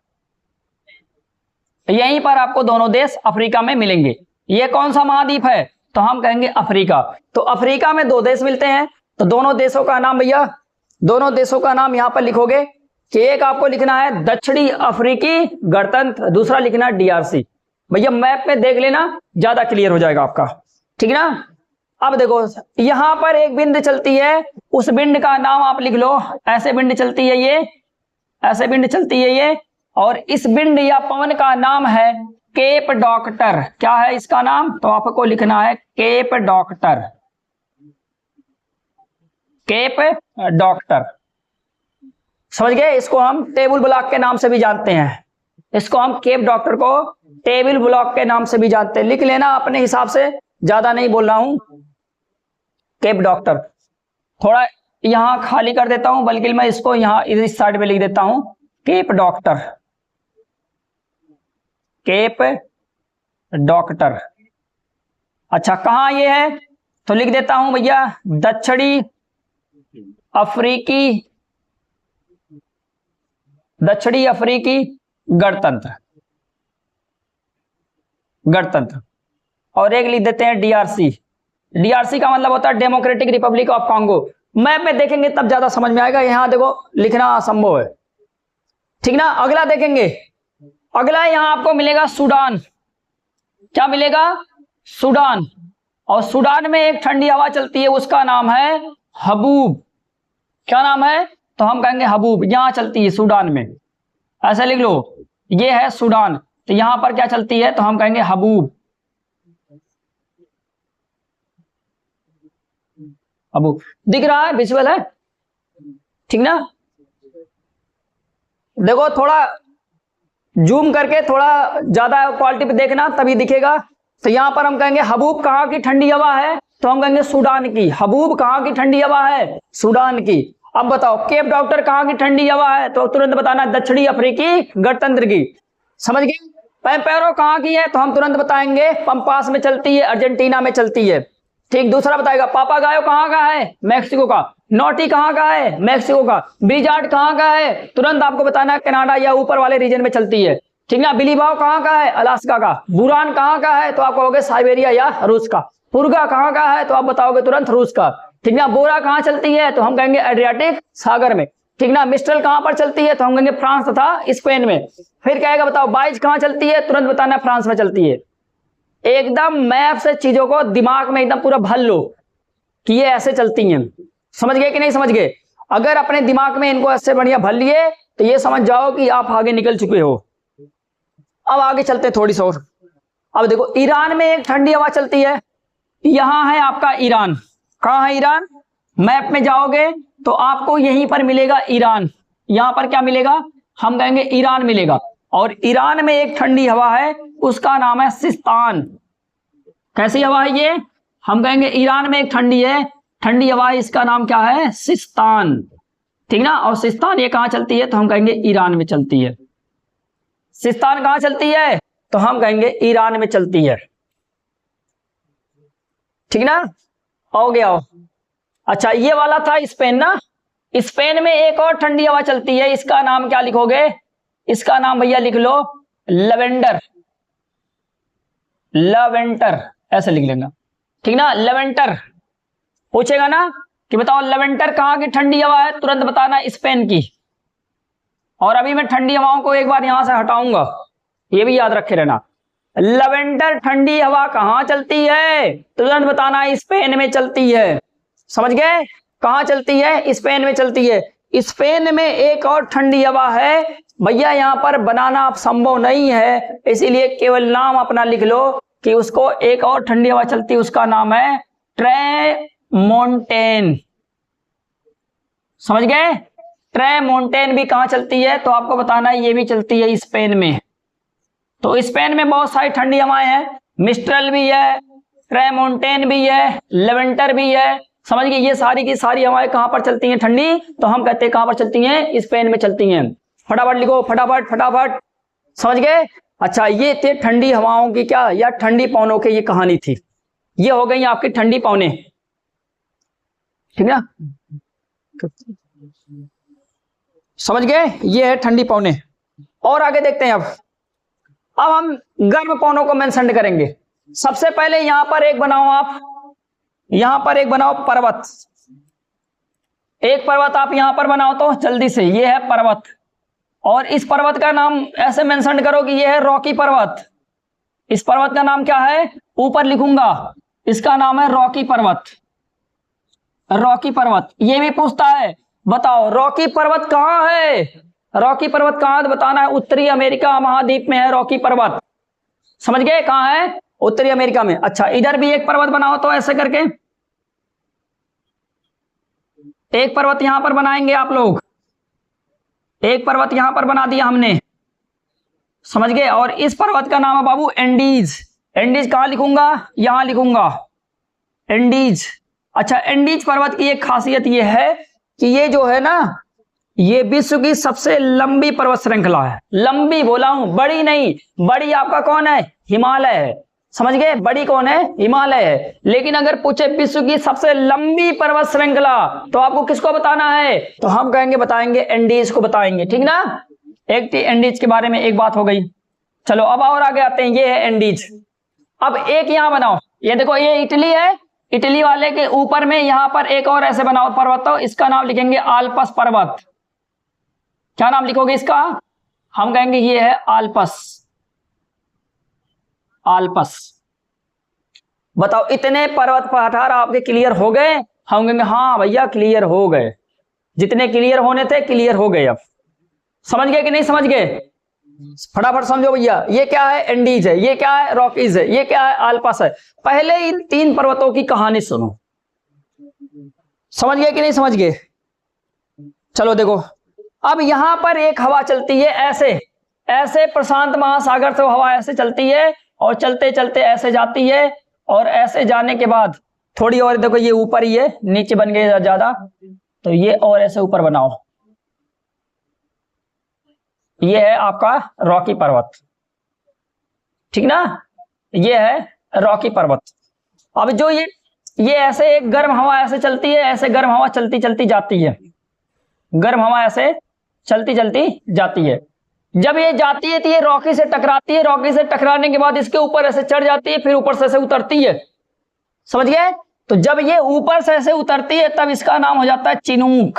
यहीं पर आपको दोनों देश अफ्रीका में मिलेंगे। ये कौन सा महाद्वीप है? तो हम कहेंगे अफ्रीका। तो अफ्रीका में दो देश मिलते हैं। तो दोनों देशों का नाम भैया, दोनों देशों का नाम यहां पर लिखोगे कि एक आपको लिखना है दक्षिणी अफ्रीकी गणतंत्र, दूसरा लिखना है डीआरसी। भैया मैप में देख लेना, ज्यादा क्लियर हो जाएगा आपका, ठीक ना? अब देखो यहां पर एक बिंद चलती है, उस बिंद का नाम आप लिख लो, ऐसे बिंद चलती है ये, ऐसे बिंद चलती है ये, और इस बिंद या पवन का नाम है केप डॉक्टर। क्या है इसका नाम? तो आपको लिखना है केप डॉक्टर, केप डॉक्टर, समझ गए? इसको हम टेबल ब्लॉक के नाम से भी जानते हैं, इसको हम केप डॉक्टर को टेबल ब्लॉक के नाम से भी जानते हैं। लिख लेना अपने हिसाब से, ज्यादा नहीं बोल रहा हूं। केप डॉक्टर थोड़ा यहां खाली कर देता हूं, बल्कि मैं इसको यहां इस साइड में लिख देता हूं, केप डॉक्टर, केप डॉक्टर। अच्छा कहां ये है? तो लिख देता हूं भैया दक्षिणी अफ्रीकी, दक्षिणी अफ्रीकी गणतंत्र, गणतंत्र। और एक लिख देते हैं डीआरसी। डीआरसी का मतलब होता है democratic Republic of Congo. Map में देखेंगे तब ज्यादा समझ में आएगा, यहां देखो लिखना असंभव है, ठीक ना? अगला देखेंगे, अगला यहां आपको मिलेगा सूडान। क्या मिलेगा? सूडान। और सूडान में एक ठंडी हवा चलती है, उसका नाम है हबूब। क्या नाम है? तो हम कहेंगे हबूब। यहां चलती है सूडान में, ऐसा लिख लो, ये है सूडान। तो यहां पर क्या चलती है? तो हम कहेंगे हबूब, हबूब। दिख रहा है? विजुअल है, ठीक ना? देखो थोड़ा जूम करके थोड़ा ज्यादा क्वालिटी पे देखना, तभी दिखेगा। तो यहां पर हम कहेंगे हबूब कहां की ठंडी हवा है? तो हम कहेंगे सूडान की। हबूब कहां की ठंडी हवा है? सूडान की। अब बताओ केप डॉक्टर कहां की ठंडी हवा है? तो तुरंत बताना दक्षिणी अफ्रीकी गणतंत्र की, समझ गए? पैम्पेरो कहां की है? तो हम तुरंत बताएंगे पंपास में चलती है, अर्जेंटीना में चलती है, ठीक। दूसरा बताएगा पापागायो कहां का है? मैक्सिको का। नोटी कहां का है? मैक्सिको का। ब्रिजार्ड कहां का है? तुरंत आपको बताना है कनाडा या ऊपर वाले रीजन में चलती है, ठीक ना? बिलीबाव कहां का है? अलास्का का। बुरान कहां का है? तो आप कहोगे साइबेरिया या रूस का। पुरगा कहां का है? तो आप बताओगे तुरंत रूस का, ठीक ना? बोरा कहां चलती है? तो हम कहेंगे एड्रियाटिक सागर में, ठीक ना? मिस्ट्रल कहां पर चलती है? तो हम कहेंगे फ्रांस तथा स्पेन में। फिर कहेगा बताओ बाइज कहां चलती है? तुरंत बताना फ्रांस में चलती है। एकदम मैप से चीजों को दिमाग में एकदम पूरा भर लो कि ये ऐसे चलती हैं। समझ गए कि नहीं समझ गए? अगर अपने दिमाग में इनको ऐसे बढ़िया भर लिए तो ये समझ जाओ कि आप आगे निकल चुके हो। अब आगे चलते थोड़ी सी और। अब देखो ईरान में एक ठंडी हवा चलती है, यहां है आपका ईरान। कहां है ईरान? मैप में जाओगे तो आपको यहीं पर मिलेगा ईरान। यहां पर क्या मिलेगा? हम कहेंगे ईरान मिलेगा। और ईरान में एक ठंडी हवा है, उसका नाम है सिस्तान। कैसी हवा है ये? हम कहेंगे ईरान में एक ठंडी है, ठंडी हवा है, इसका नाम क्या है? सिस्तान, ठीक ना? और सिस्तान ये कहां चलती है? तो हम कहेंगे ईरान में चलती है। सिस्तान कहां चलती है? तो हम कहेंगे ईरान में चलती है, ठीक ना? हो गया। अच्छा ये वाला था स्पेन ना। स्पेन में एक और ठंडी हवा चलती है, इसका नाम क्या लिखोगे? इसका नाम भैया लिख लो लवेंडर, लवेंटर ऐसे लिख लेना, ठीक ना? लवेंटर पूछेगा ना कि बताओ लवेंटर कहां की ठंडी हवा है? तुरंत बताना स्पेन की। और अभी मैं ठंडी हवाओं को एक बार यहां से हटाऊंगा, ये भी याद रखे रहना। लेवेंडर ठंडी हवा कहां चलती है? तुरंत बताना, स्पेन में चलती है। समझ गए? कहां चलती है? स्पेन में चलती है। स्पेन में एक और ठंडी हवा है भैया, यहां पर बनाना संभव नहीं है, इसीलिए केवल नाम अपना लिख लो कि उसको एक और ठंडी हवा चलती है, उसका नाम है ट्रेमोंटेन। समझ गए? ट्रेमोंटेन भी कहां चलती है? तो आपको बताना है ये भी चलती है स्पेन में। तो स्पेन में बहुत सारी ठंडी हवाएं हैं, मिस्ट्रल भी है, ट्रेमोंटेन भी है, लेवेंटर भी है। समझ गए? ये सारी की सारी हवाएं कहां पर चलती हैं ठंडी? तो हम कहते हैं कहां पर चलती हैं? स्पेन में चलती हैं। फटाफट लिखो, फटाफट फटाफट। समझ गए? अच्छा, ये थे ठंडी हवाओं की क्या, या ठंडी पवनों की ये कहानी थी। ये हो गई आपकी ठंडी पवनें, ठीक है? समझ गए? ये है ठंडी पवनें। और आगे देखते हैं। अब हम गर्म पवनों को मेंशन करेंगे। सबसे पहले यहां पर एक बनाओ, आप यहां पर एक बनाओ पर्वत। एक पर्वत आप यहां पर बनाओ तो जल्दी से, ये है पर्वत। और इस पर्वत का नाम ऐसे मेंशन करो कि ये है रॉकी पर्वत। इस पर्वत का नाम क्या है? ऊपर लिखूंगा, इसका नाम है रॉकी पर्वत। रॉकी पर्वत। ये भी पूछता है, बताओ रॉकी पर्वत कहां है? रॉकी पर्वत कहां है बताना है। उत्तरी अमेरिका महाद्वीप में है रॉकी पर्वत। समझ गए? कहां है? उत्तरी अमेरिका में। अच्छा, इधर भी एक पर्वत बनाओ तो ऐसे करके एक पर्वत यहां पर बनाएंगे आप लोग। एक पर्वत यहां पर बना दिया हमने। समझ गए? और इस पर्वत का नाम है बाबू एंडीज। एंडीज कहां लिखूंगा? यहां लिखूंगा, एंडीज। अच्छा, एंडीज पर्वत की एक खासियत यह है कि ये जो है ना, ये विश्व की सबसे लंबी पर्वत श्रृंखला है। लंबी बोला हूं, बड़ी नहीं। बड़ी आपका कौन है? हिमालय है। समझ गए? बड़ी कौन है? हिमालय है। लेकिन अगर पूछे विश्व की सबसे लंबी पर्वत श्रृंखला, तो आपको किसको बताना है? तो हम कहेंगे, बताएंगे एंडीज को बताएंगे, ठीक ना? एक एंडीज के बारे में एक बात हो गई। चलो अब और आगे आते हैं। ये है एंडीज। अब एक यहां बनाओ, ये देखो, ये इटली है। इटली वाले के ऊपर में यहां पर एक और ऐसे बनाओ पर्वत, तो इसका नाम लिखेंगे आल्पस पर्वत। क्या नाम लिखोगे इसका? हम कहेंगे ये है आल्पस। आल्पस। बताओ, इतने पर्वत पठार आपके क्लियर हो गए? हम कहेंगे हाँ भैया क्लियर हो गए। जितने क्लियर होने थे क्लियर हो गए। अब समझ गए कि नहीं समझ गए? फटाफट समझो भैया। ये क्या है? एंडीज है। ये क्या है? रॉकीज है। ये क्या है? आल्पस है। पहले इन तीन पर्वतों की कहानी सुनो। समझ गए कि नहीं समझ गए? चलो देखो, अब यहां पर एक हवा चलती है ऐसे ऐसे, प्रशांत महासागर से हवा ऐसे चलती है और चलते चलते ऐसे जाती है, और ऐसे जाने के बाद थोड़ी और, देखो ये ऊपर ही है, नीचे बन गए ज्यादा, तो ये और ऐसे ऊपर बनाओ। ये है आपका रॉकी पर्वत, ठीक ना? ये है रॉकी पर्वत। अब जो ये ऐसे एक गर्म हवा ऐसे चलती है, ऐसे गर्म हवा चलती चलती जाती है। गर्म हवा ऐसे चलती चलती जाती है। जब ये जाती है तो ये रॉकी से टकराती है। रॉकी से टकराने के बाद इसके ऊपर ऐसे चढ़ जाती है, फिर ऊपर से ऐसे उतरती है। समझ गए? तो जब ये ऊपर से ऐसे उतरती है तब इसका नाम हो जाता है चिनूक।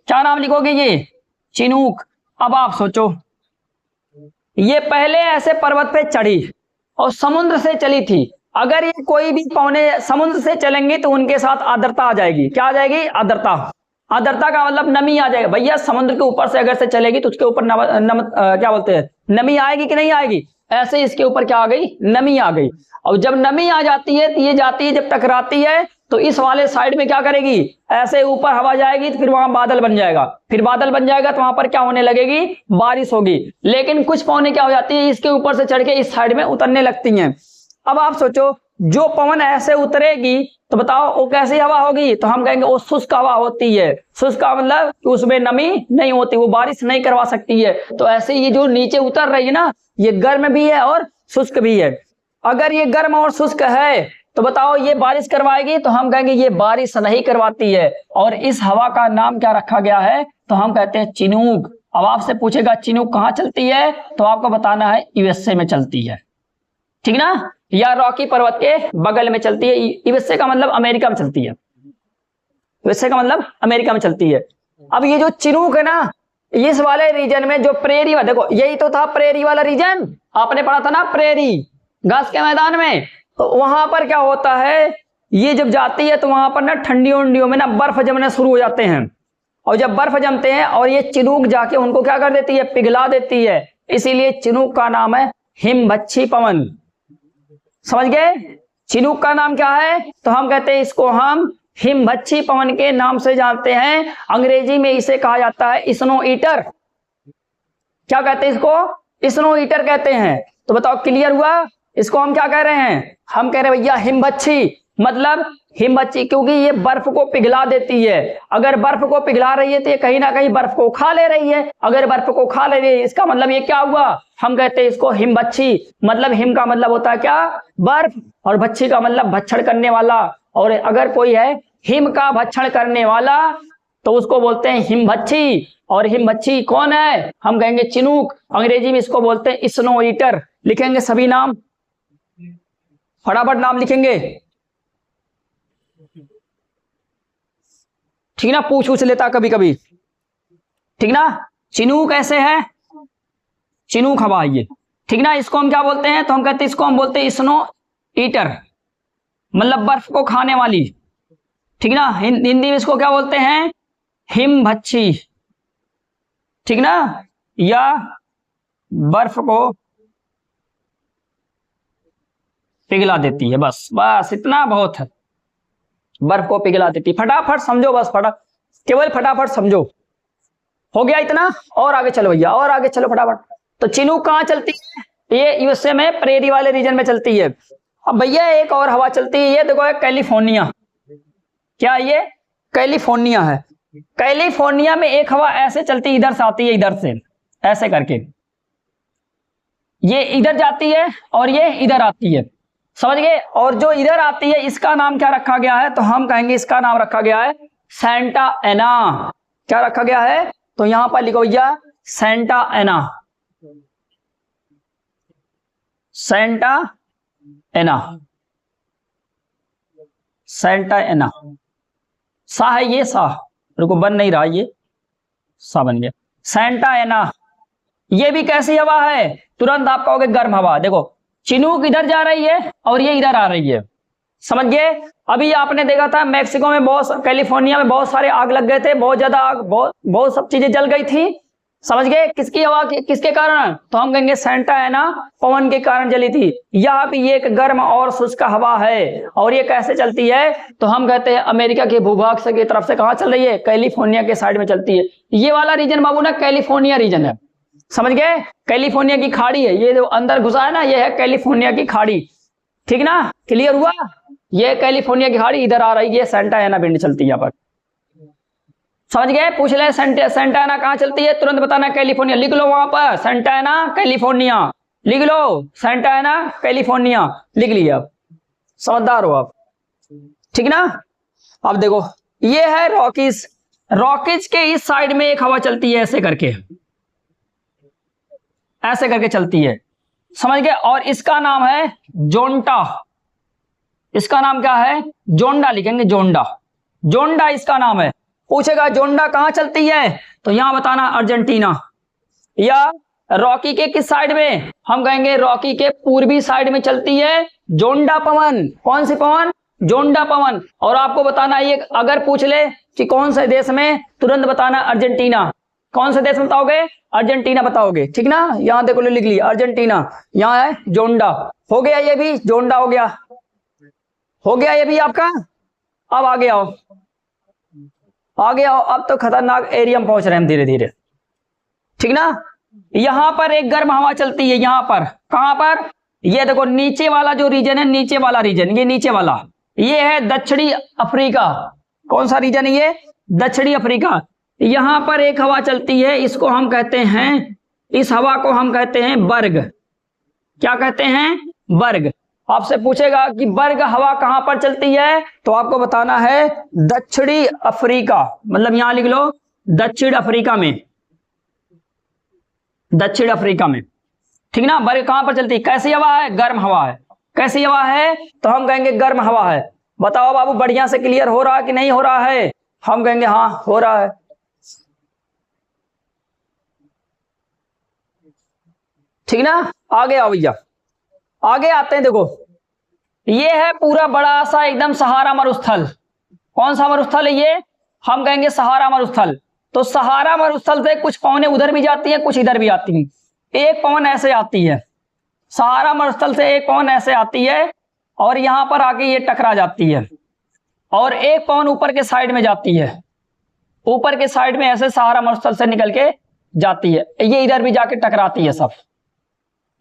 क्या नाम लिखोगे? ये चिनूक। अब आप सोचो, ये पहले ऐसे पर्वत पे चढ़ी और समुद्र से चली थी। अगर ये कोई भी पौने समुद्र से चलेंगे तो उनके साथ आर्द्रता आ जाएगी। क्या आ जाएगी? आर्द्रता। आर्द्रता का मतलब नमी आ जाएगा। भैया समुद्र के ऊपर से अगर से चलेगी तो उसके ऊपर क्या बोलते हैं, नमी आएगी कि नहीं आएगी? ऐसे इसके ऊपर क्या आ गई? नमी आ गई। और जब नमी आ जाती है तो ये जाती है, जब टकराती है तो इस वाले साइड में क्या करेगी? ऐसे ऊपर हवा जाएगी, तो फिर वहां बादल बन जाएगा। फिर बादल बन जाएगा तो वहां पर क्या होने लगेगी? बारिश होगी। लेकिन कुछ पवनें क्या हो जाती है, इसके ऊपर से चढ़ के इस साइड में उतरने लगती हैं। अब आप सोचो, जो पवन ऐसे उतरेगी तो बताओ वो कैसी हवा होगी? तो हम कहेंगे वो शुष्क हवा होती है। शुष्क का मतलब कि उसमें नमी नहीं होती, वो बारिश नहीं करवा सकती है। तो ऐसे ये जो नीचे उतर रही है ना, ये गर्म भी है और शुष्क भी है। अगर ये गर्म और शुष्क है तो बताओ ये बारिश करवाएगी? तो हम कहेंगे ये बारिश नहीं करवाती है। और इस हवा का नाम क्या रखा गया है? तो हम कहते हैं चिनूक। अब आपसे पूछेगा चिनूक कहाँ चलती है, तो आपको बताना है यूएसए में चलती है, ठीक ना? या रॉकी पर्वत के बगल में चलती है। यूएसए का मतलब अमेरिका में चलती है। यूएसए का मतलब अमेरिका में चलती है। अब ये जो चिनूक है ना, इस वाले रीजन में जो प्रेरी वाला, देखो यही तो था प्रेरी वाला रीजन, आपने पढ़ा था ना प्रेरी, घास के मैदान में। तो वहां पर क्या होता है, ये जब जाती है तो वहां पर ना ठंडियों में ना बर्फ जमना शुरू हो जाते हैं, और जब बर्फ जमते हैं और ये चिनूक जाके उनको क्या कर देती है, पिघला देती है, इसीलिए चिनूक का नाम है हिमभच्छी पवन। समझ गए? चिनूक का नाम क्या है, तो हम कहते हैं इसको हम हिमभच्छी पवन के नाम से जानते हैं। अंग्रेजी में इसे कहा जाता है स्नो ईटर। क्या कहते हैं इसको? स्नो ईटर कहते हैं। तो बताओ क्लियर हुआ? इसको हम क्या कह रहे हैं? हम कह रहे हैं भैया हिमभच्छी, मतलब हिमभच्छी क्योंकि ये बर्फ को पिघला देती है। अगर बर्फ को पिघला रही है तो ये कहीं ना कहीं बर्फ को खा ले रही है। अगर बर्फ को खा ले रही है इसका मतलब ये क्या हुआ, हम कहते हैं इसको हिमभच्छी। मतलब हिम का मतलब होता है क्या, बर्फ, और भच्छी का मतलब भक्षण करने वाला। और अगर कोई है हिम का भक्षण करने वाला तो उसको बोलते हैं हिमभच्छी। और हिमभच्छी कौन है, हम कहेंगे चिनूक। अंग्रेजी में इसको बोलते हैं स्नो ईटर। लिखेंगे सभी नाम, फटाफट नाम लिखेंगे, ठीक ना, पूछ लेता कभी कभी, ठीक ना। चिनूक ऐसे है, चिनूक हवा ये, ठीक ना। इसको हम क्या बोलते हैं, तो हम कहते हैं इसको हम बोलते हैं स्नो ईटर, मतलब बर्फ को खाने वाली, ठीक ना। हिंदी में इसको क्या बोलते हैं, हिमभच्छी, ठीक ना, या बर्फ को पिघला देती है। बस बस इतना बहुत है, बर्फ को पिघला देती। फटाफट समझो, बस केवल फटाफट समझो। हो गया इतना, और आगे चलो भैया, और आगे चलो फटाफट। तो चिनूक कहाँ चलती है, ये यूएसए में प्रेरी वाले रीजन में चलती है। अब भैया एक और हवा चलती है, ये देखो कैलिफोर्निया। क्या ये कैलिफोर्निया है? कैलिफोर्निया में एक हवा ऐसे चलती है, इधर से आती है, इधर से ऐसे करके, ये इधर जाती है और ये इधर आती है, समझ गए। और जो इधर आती है इसका नाम क्या रखा गया है, तो हम कहेंगे इसका नाम रखा गया है सेंटा एना। क्या रखा गया है, तो यहां पर लिखो भैया सेंटा एना, सेंटा एना, सेंटा एना। सा है ये, सा रुको बन नहीं रहा, ये सा बन गया, सेंटा एना। ये भी कैसी हवा है, तुरंत आप कहोगे गर्म हवा। देखो चिनूक इधर जा रही है और ये इधर आ रही है, समझ गए। अभी आपने देखा था मैक्सिको में कैलिफोर्निया में बहुत सारे आग लग गए थे, बहुत ज्यादा आग, बहुत सब चीजें जल गई थी, समझ गए। किसकी हवा, किसके कारण, तो हम कहेंगे सेंटा एना पवन के कारण जली थी। यह भी एक गर्म और शुष्क हवा है, और ये कैसे चलती है, तो हम कहते हैं अमेरिका के भूभाग से की तरफ से कहां चल रही है, कैलिफोर्निया के साइड में चलती है। ये वाला रीजन बाबू ना कैलिफोर्निया रीजन है, समझ गए। कैलिफोर्निया की खाड़ी है, ये जो अंदर घुसा है ना, ये है कैलिफोर्निया की खाड़ी, ठीक ना, क्लियर हुआ। ये कैलिफोर्निया की खाड़ी इधर आ रही है, सेंटा एना विंड चलती है यहाँ पर, समझ गए। पूछ ले सेंटा एना कहाँ चलती है, तुरंत बताना कैलिफोर्निया, लिख लो वहां पर सेंटा एना कैलिफोर्निया, लिख लो सेंटा एना कैलिफोर्निया, लिख लिया, समझदार हो आप, ठीक ना। अब देखो ये है रॉकीज, रॉकीज के इस साइड में एक हवा चलती है ऐसे करके, ऐसे करके चलती है, समझ गए। और इसका नाम है जोंटा, इसका नाम क्या है, जोंडा लिखेंगे, जोंडा, जोंडा इसका नाम है। पूछेगा जोंडा कहां चलती है, तो यहां बताना अर्जेंटीना, या रॉकी के किस साइड में, हम कहेंगे रॉकी के पूर्वी साइड में चलती है जोंडा पवन। कौन सी पवन, जोंडा पवन। और आपको बताना ये, अगर पूछ ले कि कौन से देश में, तुरंत बताना अर्जेंटीना। कौन से देश में बताओगे, अर्जेंटीना बताओगे, ठीक ना। यहां देखो लिख लिया अर्जेंटीना, यहां है जोंडा। हो गया ये भी, जोंडा हो गया, हो गया ये भी आपका। अब आगे आओ, आगे आओ, अब तो खतरनाक एरिया में पहुंच रहे हैं धीरे धीरे, ठीक ना। यहां पर एक गर्म हवा चलती है, यहां पर, कहां पर, ये देखो नीचे वाला जो रीजन है, नीचे वाला रीजन, ये नीचे वाला, ये है दक्षिणी अफ्रीका। कौन सा रीजन है ये, दक्षिणी अफ्रीका। यहां पर एक हवा चलती है, इसको हम कहते हैं, इस हवा को हम कहते हैं बर्ग। क्या कहते हैं, बर्ग। आपसे पूछेगा कि बर्ग हवा कहां पर चलती है, तो आपको बताना है दक्षिणी अफ्रीका, मतलब यहां लिख लो दक्षिण अफ्रीका में, दक्षिण अफ्रीका में, ठीक ना। बर्ग कहां पर चलती है, कैसी हवा है, गर्म हवा है। कैसी हवा है, तो हम कहेंगे गर्म हवा है। बताओ बाबू बढ़िया से क्लियर हो रहा है कि नहीं हो रहा है, हम कहेंगे हाँ हो रहा है। ठीक ना। आगे आओ भैया, आगे आते हैं। देखो ये है पूरा बड़ा सा एकदम सहारा मरुस्थल। कौन सा मरुस्थल है ये? हम कहेंगे सहारा मरुस्थल। तो सहारा मरुस्थल से कुछ पवनें उधर भी जाती हैं, कुछ इधर भी आती हैं। एक पवन ऐसे आती है, सहारा मरुस्थल से एक पवन ऐसे आती है और यहां पर आके ये टकरा जाती है, और एक पवन ऊपर के साइड में जाती है, ऊपर के साइड में ऐसे सहारा मरुस्थल से निकल के जाती है। ये इधर भी जाके टकराती है, सब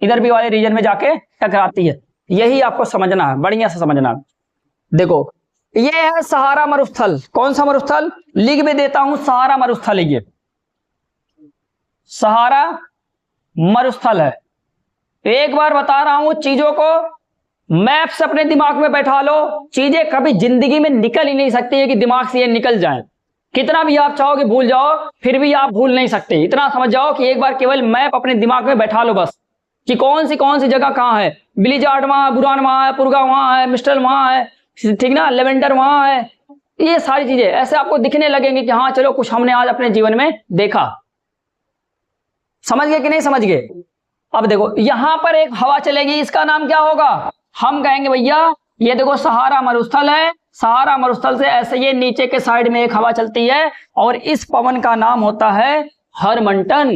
इधर भी वाले रीजन में जाके टकराती है। यही आपको समझना है, बढ़िया से समझना है। देखो ये है सहारा मरुस्थल। कौन सा मरुस्थल? लिख भी देता हूं, सहारा मरुस्थल है ये, सहारा मरुस्थल है। एक बार बता रहा हूं, चीजों को मैप से अपने दिमाग में बैठा लो। चीजें कभी जिंदगी में निकल ही नहीं सकती है कि दिमाग से ये निकल जाए। कितना भी आप चाहो कि भूल जाओ, फिर भी आप भूल नहीं सकते। इतना समझ जाओ कि एक बार केवल मैप अपने दिमाग में बैठा लो बस, कि कौन सी जगह कहां है। बिलीजार्ड वहां है, बुरान वहां है, पुरगा वहां है, मिस्टल वहां है, ठीक ना, लेवेंडर वहां है। ये सारी चीजें ऐसे आपको दिखने लगेंगे कि हाँ चलो कुछ हमने आज अपने जीवन में देखा। समझ गए कि नहीं समझ गए? अब देखो यहां पर एक हवा चलेगी, इसका नाम क्या होगा? हम कहेंगे भैया ये देखो सहारा मरुस्थल है, सहारा मरुस्थल से ऐसे ये नीचे के साइड में एक हवा चलती है और इस पवन का नाम होता है हरमंटन।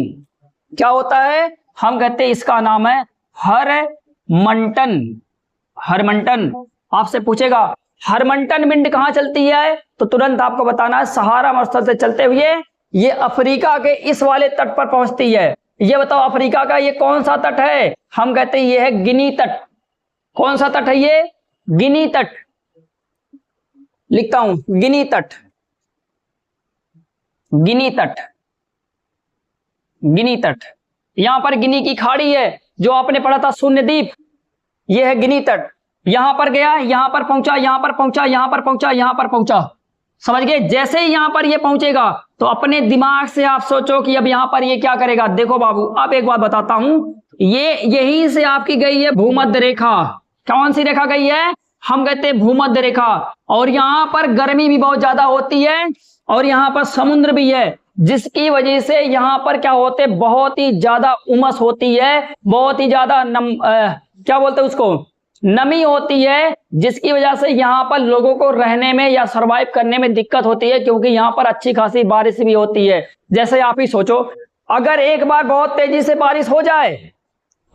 क्या होता है? हम कहते हैं इसका नाम है हरमंटन। हरमंटन। आपसे पूछेगा हरमंटन विंड कहां चलती है, तो तुरंत आपको बताना है सहारा मरुस्थल से चलते हुए ये अफ्रीका के इस वाले तट पर पहुंचती है। ये बताओ अफ्रीका का ये कौन सा तट है? हम कहते हैं ये है गिनी तट। कौन सा तट है ये? गिनी तट। लिखता हूं, गिनी तट, गिनी तट, गिनी तट। यहां पर गिनी की खाड़ी है, जो आपने पढ़ा था शून्य द्वीप, ये है गिनी तट। यहां पर गया, यहां पर पहुंचा, यहां पर पहुंचा, यहां पर पहुंचा, यहां पर पहुंचा। समझ गए? जैसे ही यहां पर ये पहुंचेगा तो अपने दिमाग से आप सोचो कि अब यहां पर ये क्या करेगा। देखो बाबू, अब एक बात बताता हूं, ये यहीं से आपकी गई है भूमध्य रेखा। कौन सी रेखा गई है? हम कहते हैं भूमध्य रेखा। और यहां पर गर्मी भी बहुत ज्यादा होती है और यहां पर समुद्र भी है, जिसकी वजह से यहां पर क्या होते, बहुत ही ज्यादा उमस होती है, बहुत ही ज्यादा क्या बोलते हैं उसको, नमी होती है, जिसकी वजह से यहां पर लोगों को रहने में या सरवाइव करने में दिक्कत होती है, क्योंकि यहां पर अच्छी खासी बारिश भी होती है। जैसे आप ही सोचो, अगर एक बार बहुत तेजी से बारिश हो जाए,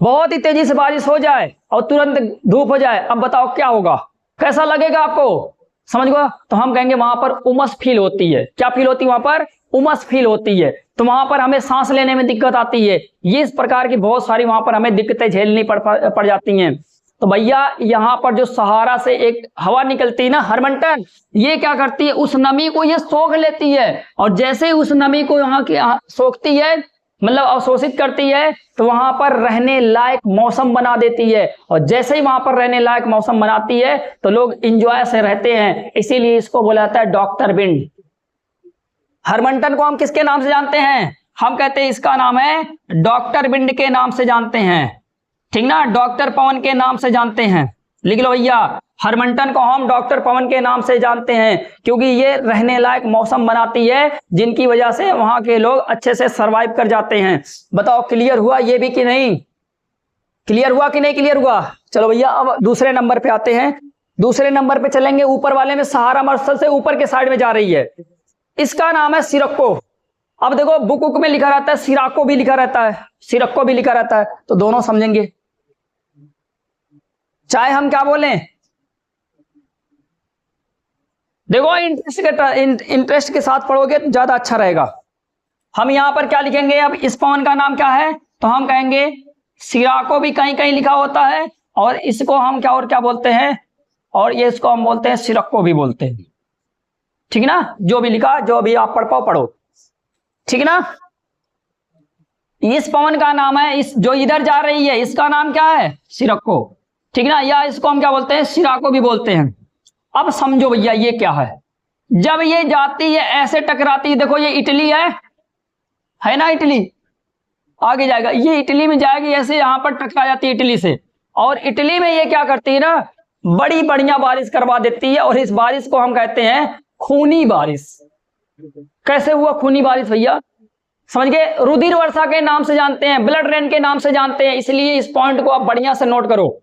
बहुत ही तेजी से बारिश हो जाए और तुरंत धूप हो जाए, अब बताओ क्या होगा, कैसा लगेगा आपको? समझ गए? तो हम कहेंगे वहां पर उमस फील होती है। क्या फील होती है? वहां पर उमस फील होती है। तो वहां पर हमें सांस लेने में दिक्कत आती है। ये इस प्रकार की बहुत सारी वहां पर हमें दिक्कतें झेलनी पड़ जाती हैं। तो भैया यहां पर जो सहारा से एक हवा निकलती है ना, हरमंटन, ये क्या करती है, उस नमी को ये सोख लेती है, और जैसे ही उस नमी को यहाँ की सोखती है, मतलब अवशोषित करती है, तो वहां पर रहने लायक मौसम बना देती है। और जैसे ही वहां पर रहने लायक मौसम बनाती है तो लोग इंजॉय से रहते हैं। इसीलिए इसको बोला जाता है डॉक्टर विंड। हरमंटन को हम किसके नाम से जानते हैं? हम कहते हैं इसका नाम है डॉक्टर विंड के नाम से जानते हैं, ठीक ना, डॉक्टर पवन के नाम से जानते हैं। लिख लो भैया, हरमंटन को हम डॉक्टर पवन के नाम से जानते हैं, क्योंकि ये रहने लायक मौसम बनाती है, जिनकी वजह से वहां के लोग अच्छे से सरवाइव कर जाते हैं। बताओ क्लियर हुआ ये भी कि नहीं? क्लियर हुआ कि नहीं क्लियर हुआ? चलो भैया अब दूसरे नंबर पे आते हैं। दूसरे नंबर पे चलेंगे, ऊपर वाले में सहारा मरुस्थल से ऊपर के साइड में जा रही है, इसका नाम है सिरक्को। अब देखो बुक में लिखा रहता है सिराको भी लिखा रहता है, सिरक्को भी लिखा रहता है, तो दोनों समझेंगे। चाहे हम क्या बोलें, देखो इंटरेस्ट के साथ पढ़ोगे तो ज्यादा अच्छा रहेगा। हम यहां पर क्या लिखेंगे, अब इस पवन का नाम क्या है, तो हम कहेंगे सिराको भी कहीं कहीं लिखा होता है, और इसको हम क्या और क्या बोलते हैं, और ये इसको हम बोलते हैं सिरक्को भी बोलते हैं, ठीक ना। जो भी लिखा, जो भी आप पढ़ पाओ पढ़ो, ठीक ना। इस पवन का नाम है, इस जो इधर जा रही है इसका नाम क्या है, सिरक्को, ठीक ना, या इसको हम क्या बोलते हैं, सिराको भी बोलते हैं। अब समझो भैया ये क्या है, जब ये जाती है ऐसे टकराती है, देखो ये इटली है ना, इटली आगे जाएगा, ये इटली में जाएगी, ऐसे यहां पर टकरा जाती है इटली से, और इटली में ये क्या करती है ना, बड़ी बढ़िया बारिश करवा देती है, और इस बारिश को हम कहते हैं खूनी बारिश। कैसे हुआ खूनी बारिश भैया? समझ गए, रुधिर वर्षा के नाम से जानते हैं, ब्लड रेन के नाम से जानते हैं, इसलिए इस पॉइंट को आप बढ़िया से नोट करो।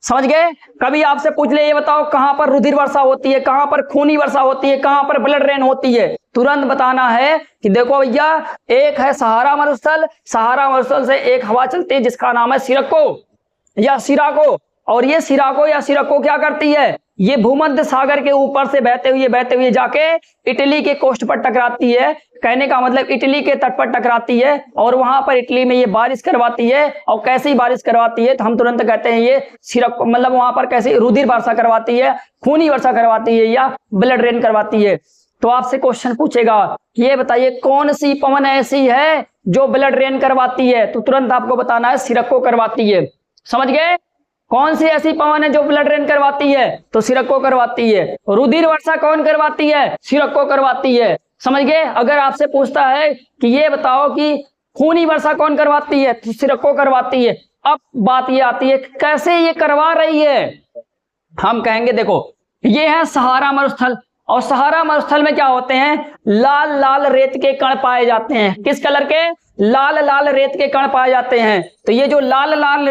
समझ गए, कभी आपसे पूछ ले ये बताओ कहां पर रुधिर वर्षा होती है, कहां पर खूनी वर्षा होती है, कहां पर ब्लड रेन होती है, तुरंत बताना है कि देखो भैया एक है सहारा मरुस्थल, सहारा मरुस्थल से एक हवा चलती है जिसका नाम है सिरको या सिराको, और ये सिराको या सिरको क्या करती है, ये भूमध्य सागर के ऊपर से बहते हुए जाके इटली के कोस्ट पर टकराती है। कहने का मतलब इटली के तट पर टकराती है और वहां पर इटली में ये बारिश करवाती है। और कैसी बारिश करवाती है तो हम तुरंत कहते हैं ये सिरको, मतलब वहां पर कैसे रुधिर वर्षा करवाती है, खूनी वर्षा करवाती है या ब्लड रेन करवाती है। तो आपसे क्वेश्चन पूछेगा ये बताइए कौन सी पवन ऐसी है जो ब्लड रेन करवाती है, तो तुरंत आपको बताना है सिरको करवाती है। समझ गए, कौन सी ऐसी पवन है जो ब्लड रेन करवाती है, तो सिरको करवाती है। रुधिर वर्षा कौन करवाती है, सिरको करवाती है। समझ गए, अगर आपसे पूछता है कि ये बताओ कि खूनी वर्षा कौन करवाती है, तो सिरको करवाती है। अब बात ये आती है कैसे ये करवा रही है, हम कहेंगे देखो ये है सहारा मरुस्थल, और सहारा मरुस्थल में क्या होते हैं, लाल लाल रेत के कण पाए जाते हैं। किस कलर के, लाल लाल रेत के कण पाए जाते हैं। तो ये जो लाल लाल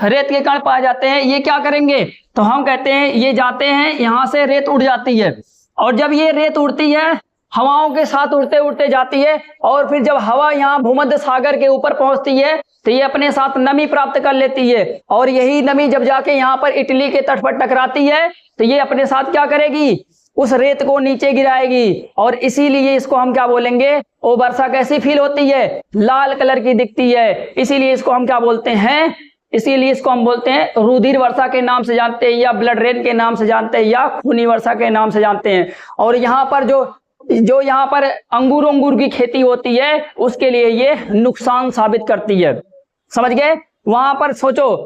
रेत के कण पाए जाते हैं ये क्या करेंगे, तो हम कहते हैं ये जाते हैं यहां से रेत उड़ जाती है, और जब ये रेत उड़ती है हवाओं के साथ उड़ते उड़ते जाती है, और फिर जब हवा यहाँ भूमध्य सागर के ऊपर पहुंचती है तो ये अपने साथ नमी प्राप्त कर लेती है, और यही नमी जब जाके यहाँ पर इटली के तट पर टकराती है तो ये अपने साथ क्या करेगी, उस रेत को नीचे गिराएगी, और इसीलिए इसको हम क्या बोलेंगे, वो वर्षा कैसी फील होती है, लाल कलर की दिखती है। इसीलिए इसको हम क्या बोलते हैं, इसीलिए इसको हम बोलते हैं रुधिर वर्षा के नाम से जानते हैं, या ब्लड रेन के नाम से जानते हैं, या खूनी वर्षा के नाम से जानते हैं। और यहाँ पर जो यहाँ पर अंगूर की खेती होती है उसके लिए ये नुकसान साबित करती है। समझ गए, वहां पर सोचो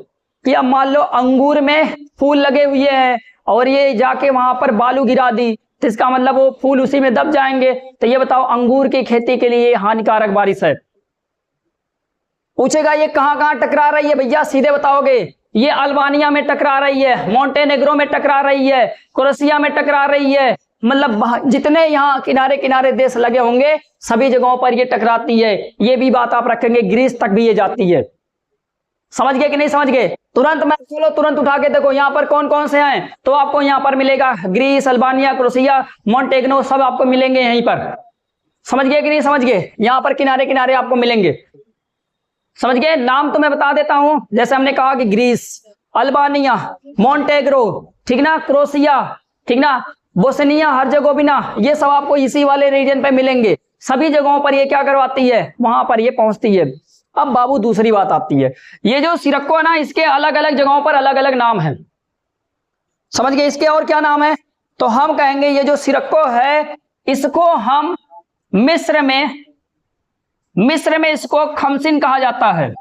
कि अब मान लो अंगूर में फूल लगे हुए हैं और ये जाके वहां पर बालू गिरा दी, तो इसका मतलब वो फूल उसी में दब जाएंगे। तो ये बताओ अंगूर की खेती के लिए हानिकारक बारिश है। पूछेगा ये कहां कहां टकरा रही है, भैया सीधे बताओगे ये अल्बानिया में टकरा रही है, मोंटेनेग्रो में टकरा रही है, क्रोएशिया में टकरा रही है, मतलब जितने यहाँ किनारे किनारे देश लगे होंगे सभी जगहों पर ये टकराती है। ये भी बात आप रखेंगे, ग्रीस तक भी ये जाती है। समझ गए कि नहीं समझ गए, तुरंत मैं चलो तुरंत उठा के देखो यहाँ पर कौन कौन से हैं, तो आपको यहाँ पर मिलेगा ग्रीस, अल्बानिया, क्रोएशिया, मोंटेग्नो सब आपको मिलेंगे यहीं पर। समझ गए कि नहीं समझ गए, यहाँ पर किनारे किनारे आपको मिलेंगे। समझ गए, नाम तो मैं बता देता हूं, जैसे हमने कहा कि ग्रीस, अल्बानिया, मोंटेग्रो, ठीक ना, क्रोएशिया, ठीक ना, बोस्निया हर्जेगोविना, ये सब आपको इसी वाले रीजन पे मिलेंगे। सभी जगहों पर ये क्या करवाती है, वहां पर ये पहुंचती है। अब बाबू दूसरी बात आती है, ये जो सिरको है ना इसके अलग अलग जगहों पर अलग अलग नाम है। समझ गए, इसके और क्या नाम है, तो हम कहेंगे ये जो सिरको है इसको हम मिस्र में इसको खमसिन कहा जाता है।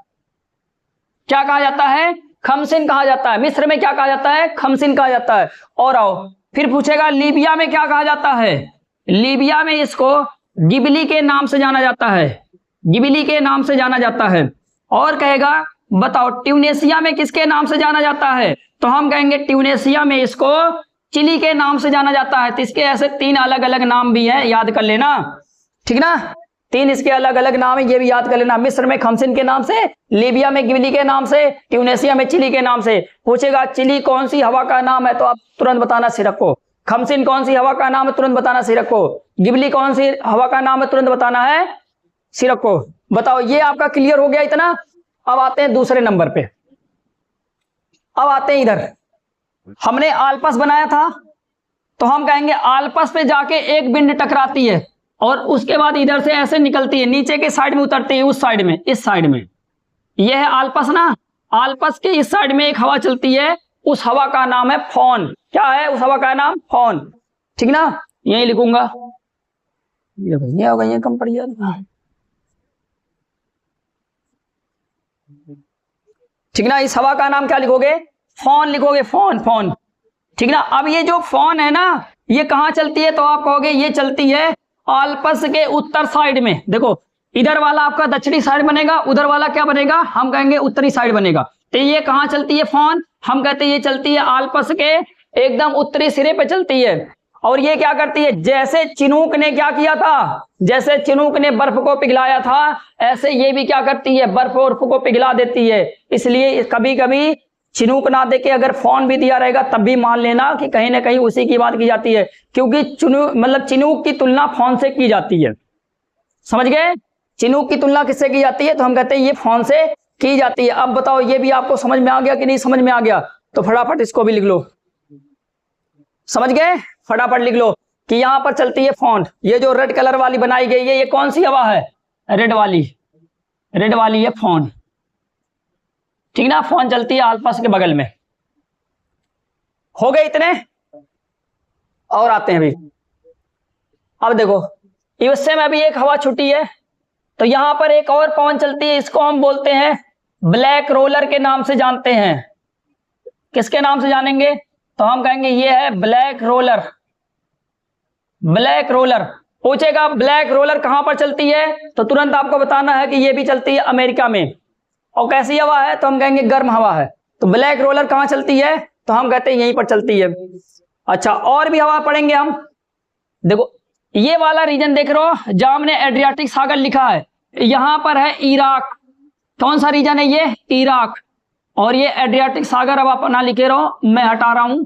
क्या कहा जाता है, खमसिन कहा जाता है। मिस्र में क्या कहा जाता है, खमसिन कहा जाता है। और आओ फिर पूछेगा लीबिया में क्या कहा जाता है, लीबिया में इसको गिबली के नाम से जाना जाता है, गिबली के नाम से जाना जाता है। और कहेगा बताओ ट्यूनेशिया में किसके नाम से जाना जाता है, तो हम कहेंगे ट्यूनेशिया में इसको चिली के नाम से जाना जाता है। तो इसके ऐसे 3 अलग अलग नाम भी हैं, याद कर लेना, ठीक ना, 3 इसके अलग अलग नाम है, ये भी याद कर लेना। मिस्र में खमसिन के नाम से, लीबिया में गिबली के नाम से, ट्यूनेशिया में चिली के नाम से। पूछेगा चिली कौन सी हवा का नाम है, तो आप तुरंत बताना सिरको। खमसिन कौन सी हवा का नाम है, तुरंत बताना सिरको। गिबली कौन सी हवा का नाम है, तुरंत बताना है सिरको। बताओ ये आपका क्लियर हो गया इतना। अब आते हैं दूसरे नंबर पे, अब आते हैं इधर, हमने आल्पस बनाया था, तो हम कहेंगे आल्पस पे जाके एक बिंद टकराती है और उसके बाद इधर से ऐसे निकलती है, नीचे के साइड में उतरती है, उस साइड में, इस साइड में। यह है आल्पस ना, आल्पस के इस साइड में एक हवा चलती है, उस हवा का नाम है फोन। क्या है उस हवा का नाम, फोन, ठीक ना, यही लिखूंगा। ये भैया हो गई कम पड़ी यार, ठीक ना, इस हवा का नाम क्या लिखोगे, फोन लिखोगे, फोन, फोन, ठीक ना। अब ये जो फोन है ना ये कहां चलती है, तो आप कहोगे ये चलती है आल्पस के उत्तर साइड में। देखो इधर वाला आपका दक्षिणी साइड बनेगा, उधर वाला क्या बनेगा, हम कहेंगे उत्तरी साइड बनेगा। तो ये कहां चलती है फोन, हम कहते हैं ये चलती है आल्पस के एकदम उत्तरी सिरे पे चलती है। और ये क्या करती है, जैसे चिनूक ने क्या किया था, जैसे चिनूक ने बर्फ को पिघलाया था, ऐसे ये भी क्या करती है, बर्फ को पिघला देती है। इसलिए कभी कभी चिनूक ना देके अगर फोन भी दिया रहेगा तब भी मान लेना कि कहीं ना कहीं उसी की बात की जाती है, क्योंकि चिनूक की तुलना फोन से की जाती है। समझ गए, चिनूक की तुलना किससे की जाती है, तो हम कहते हैं ये फोन से की जाती है। अब बताओ ये भी आपको समझ में आ गया कि नहीं समझ में आ गया, तो फटाफट इसको भी लिख लो। समझ गए, फटाफट लिख लो कि यहां पर चलती है फोन, ये जो रेड कलर वाली बनाई गई है ये कौन सी हवा है, रेड वाली है फोन, ठीक ना। फोन चलती है आसपास के बगल में। हो गए इतने, और आते हैं अभी। अब देखो यूएसए में अभी एक हवा छुट्टी है, तो यहां पर एक और पवन चलती है, इसको हम बोलते हैं ब्लैक रोलर के नाम से जानते हैं। किसके नाम से जानेंगे, तो हम कहेंगे ये है ब्लैक रोलर। ब्लैक रोलर पूछेगा ब्लैक रोलर कहां पर चलती है, तो तुरंत आपको बताना है कि ये भी चलती है अमेरिका में। और कैसी हवा है, तो हम कहेंगे गर्म हवा है। तो ब्लैक रोलर कहां चलती है, तो हम कहते हैं यहीं पर चलती है। अच्छा, और भी हवा पढ़ेंगे हम। देखो ये वाला रीजन देख रहे हो जहां हमने एड्रियाटिक सागर लिखा है, यहां पर है इराक। कौन सा रीजन है ये, इराक। और ये एड्रियाटिक सागर अब अपना लिखे रहो, मैं हटा रहा हूं,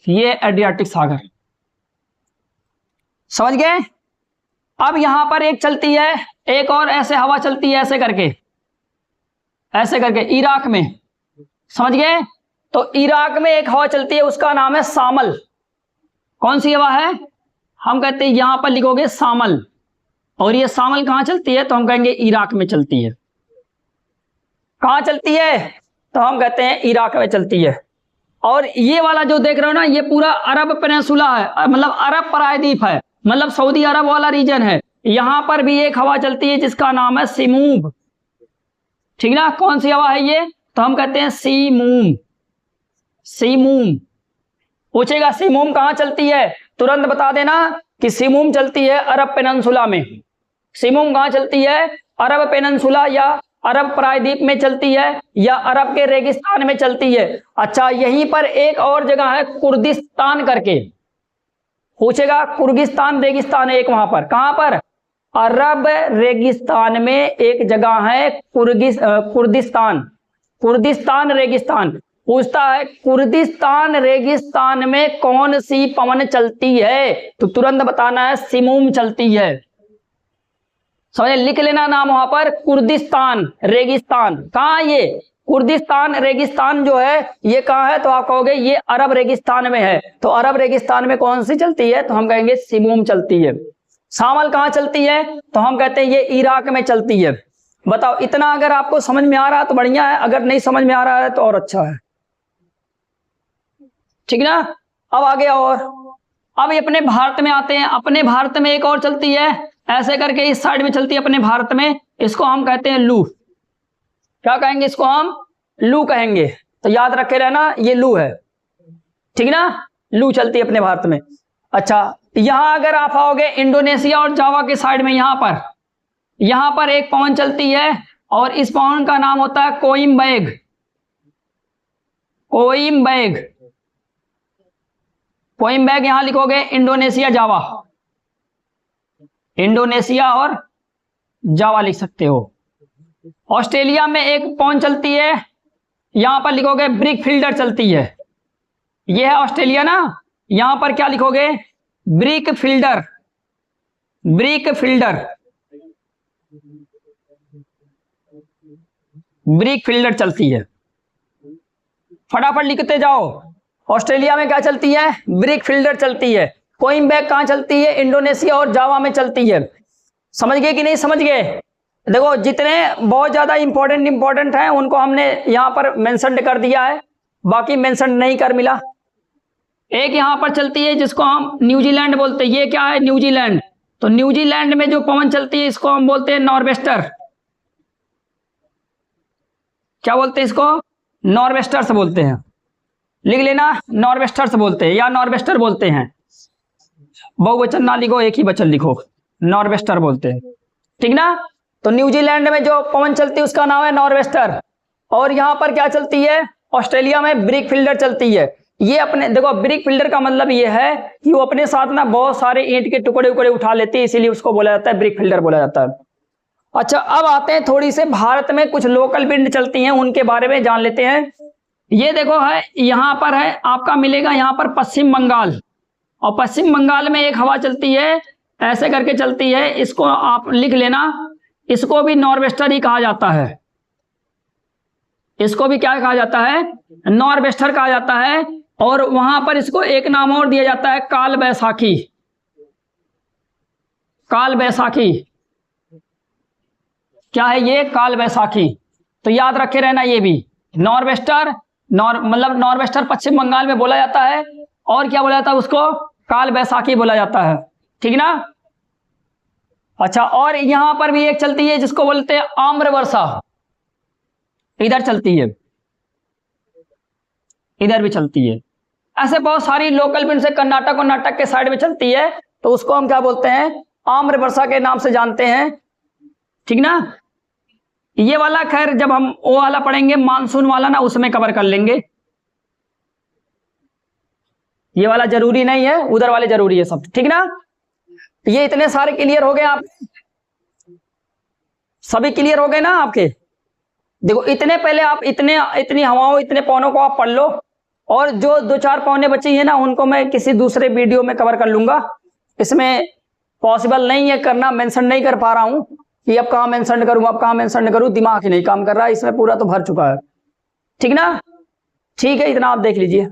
ये एड्रियाटिक सागर। समझ गए। अब यहां पर एक चलती है, एक और ऐसे हवा चलती है, ऐसे करके इराक में। समझ गए, तो इराक में एक हवा चलती है, उसका नाम है सामल। कौन सी हवा है, हम कहते हैं यहां पर लिखोगे सामल। और ये सामल कहां चलती है, तो हम कहेंगे इराक में चलती है। कहां चलती है, तो हम कहते हैं इराक में चलती है। और ये वाला जो देख रहे हो ना, ये पूरा अरब पेनिनसुला है, मतलब अरब प्रायद्वीप है, मतलब सऊदी अरब वाला रीजन है। यहां पर भी एक हवा चलती है जिसका नाम है सिमूम, ठीक ना। कौन सी हवा है ये, तो हम कहते हैं सीमूम। पूछेगा सीमूम कहां चलती है, तुरंत बता देना कि सीमूम चलती है अरब पेनिनसुला में। सीमूम कहां चलती है, अरब पेनिनसुला या अरब प्रायद्वीप में चलती है, या अरब के रेगिस्तान में चलती है। अच्छा, यहीं पर एक और जगह है कुर्दिस्तान करके। पूछेगा कुर्गिस्तान रेगिस्तान है एक वहां पर, कहां पर, अरब रेगिस्तान में एक जगह है कुर्दिस्तान रेगिस्तान। पूछता है कुर्दिस्तान रेगिस्तान में कौन सी पवन चलती है, तो तुरंत बताना है सिमूम चलती है। समझे, लिख लेना नाम वहां पर, कुर्दिस्तान रेगिस्तान। कहां ये कुर्दिस्तान रेगिस्तान जो है ये कहां है, तो आप कहोगे ये अरब रेगिस्तान में है। तो अरब रेगिस्तान में कौन सी चलती है, तो हम कहेंगे सिमूम चलती है। सामल कहां चलती है, तो हम कहते हैं ये इराक में चलती है। बताओ, इतना अगर आपको समझ में आ रहा है तो बढ़िया है, अगर नहीं समझ में आ रहा है तो और अच्छा है, ठीक ना। अब आगे, और अब अपने भारत में आते हैं। अपने भारत में एक और चलती है, ऐसे करके इस साइड में चलती है अपने भारत में, इसको हम कहते हैं लू। क्या कहेंगे, इसको हम लू कहेंगे। तो याद रखे रहना, ये लू है, ठीक ना, लू चलती है अपने भारत में। अच्छा, यहां अगर आप आओगे इंडोनेशिया और जावा के साइड में, यहां पर एक पवन चलती है, और इस पवन का नाम होता है कोइम्बेग। कोइम्बेग यहां लिखोगे, इंडोनेशिया जावा, इंडोनेशिया और जावा लिख सकते हो। ऑस्ट्रेलिया में एक पवन चलती है, यहां पर लिखोगे ब्रिक फील्डर चलती है। यह है ऑस्ट्रेलिया ना, यहां पर क्या लिखोगे, ब्रिक फील्डर चलती है। फटाफट लिखते जाओ, ऑस्ट्रेलिया में क्या चलती है, ब्रिक फील्डर चलती है। कोइम्बेग कहां चलती है, इंडोनेशिया और जावा में चलती है। समझ गए कि नहीं समझ गए। देखो, जितने बहुत ज्यादा इंपॉर्टेंट हैं उनको हमने यहां पर मेंशन कर दिया है, बाकी मेंशन नहीं कर मिला। एक यहां पर चलती है जिसको हम न्यूजीलैंड बोलते हैं। ये क्या है, न्यूजीलैंड। तो न्यूजीलैंड में जो पवन चलती है इसको हम बोलते हैं नॉर्वेस्टर। क्या बोलते हैं इसको, नॉर्वेस्टर्स बोलते हैं। लिख लेना, नॉर्वेस्टर्स बोलते हैं या नॉर्वेस्टर बोलते हैं। बहुवचन ना लिखो, एक ही वचन लिखो, नॉर्वेस्टर बोलते हैं, ठीक ना। तो न्यूजीलैंड में जो पवन चलती है उसका नाम है नॉर्वेस्टर। और यहां पर क्या चलती है, ऑस्ट्रेलिया में ब्रिक फील्डर चलती है। ये अपने देखो ब्रिक फिल्डर का मतलब ये है कि वो अपने साथ ना बहुत सारे ईंट के टुकड़े उकड़े उठा लेते हैं, इसीलिए उसको बोला जाता है ब्रिक फिल्डर बोला जाता है। अच्छा, अब आते हैं थोड़ी से भारत में कुछ लोकल विंड चलती हैं उनके बारे में जान लेते हैं। ये देखो है, यहां पर है आपका मिलेगा यहां पर पश्चिम बंगाल, और पश्चिम बंगाल में एक हवा चलती है ऐसे करके चलती है, इसको आप लिख लेना, इसको भी नॉर्वेस्टर ही कहा जाता है। इसको भी क्या कहा जाता है? नॉर्वेस्टर कहा जाता है। और वहां पर इसको एक नाम और दिया जाता है, काल बैसाखी। काल बैसाखी क्या है ये? काल बैसाखी। तो याद रखे रहना ये भी। नॉर्वेस्टर मतलब नॉर्वेस्टर पश्चिम बंगाल में बोला जाता है, और क्या बोला जाता है उसको? काल बैसाखी बोला जाता है, ठीक ना। अच्छा, और यहां पर भी एक चलती है जिसको बोलते हैं आम्र वर्षा, इधर चलती है, इधर भी चलती है। ऐसे बहुत सारी लोकल विंड से कर्नाटक के साइड में चलती है, तो उसको हम क्या बोलते हैं? आम्र वर्षा के नाम से जानते हैं, ठीक ना। ये वाला खैर जब हम वो वाला पढ़ेंगे मानसून वाला ना, उसमें कवर कर लेंगे। ये वाला जरूरी नहीं है, उधर वाले जरूरी है सब, ठीक ना। ये इतने सारे क्लियर हो गए आप सभी? क्लियर हो गए ना आपके? देखो इतने पहले आप इतनी हवाओं इतने पौनों को आप पढ़ लो, और जो 2-4 पौने बची है ना उनको मैं किसी दूसरे वीडियो में कवर कर लूंगा। इसमें पॉसिबल नहीं है करना, मेंशन नहीं कर पा रहा हूं कि अब कहां मेंशन करूं, अब कहां मेंशन करूं, दिमाग ही नहीं काम कर रहा है, इसमें पूरा तो भर चुका है, ठीक ना। ठीक है, इतना आप देख लीजिए।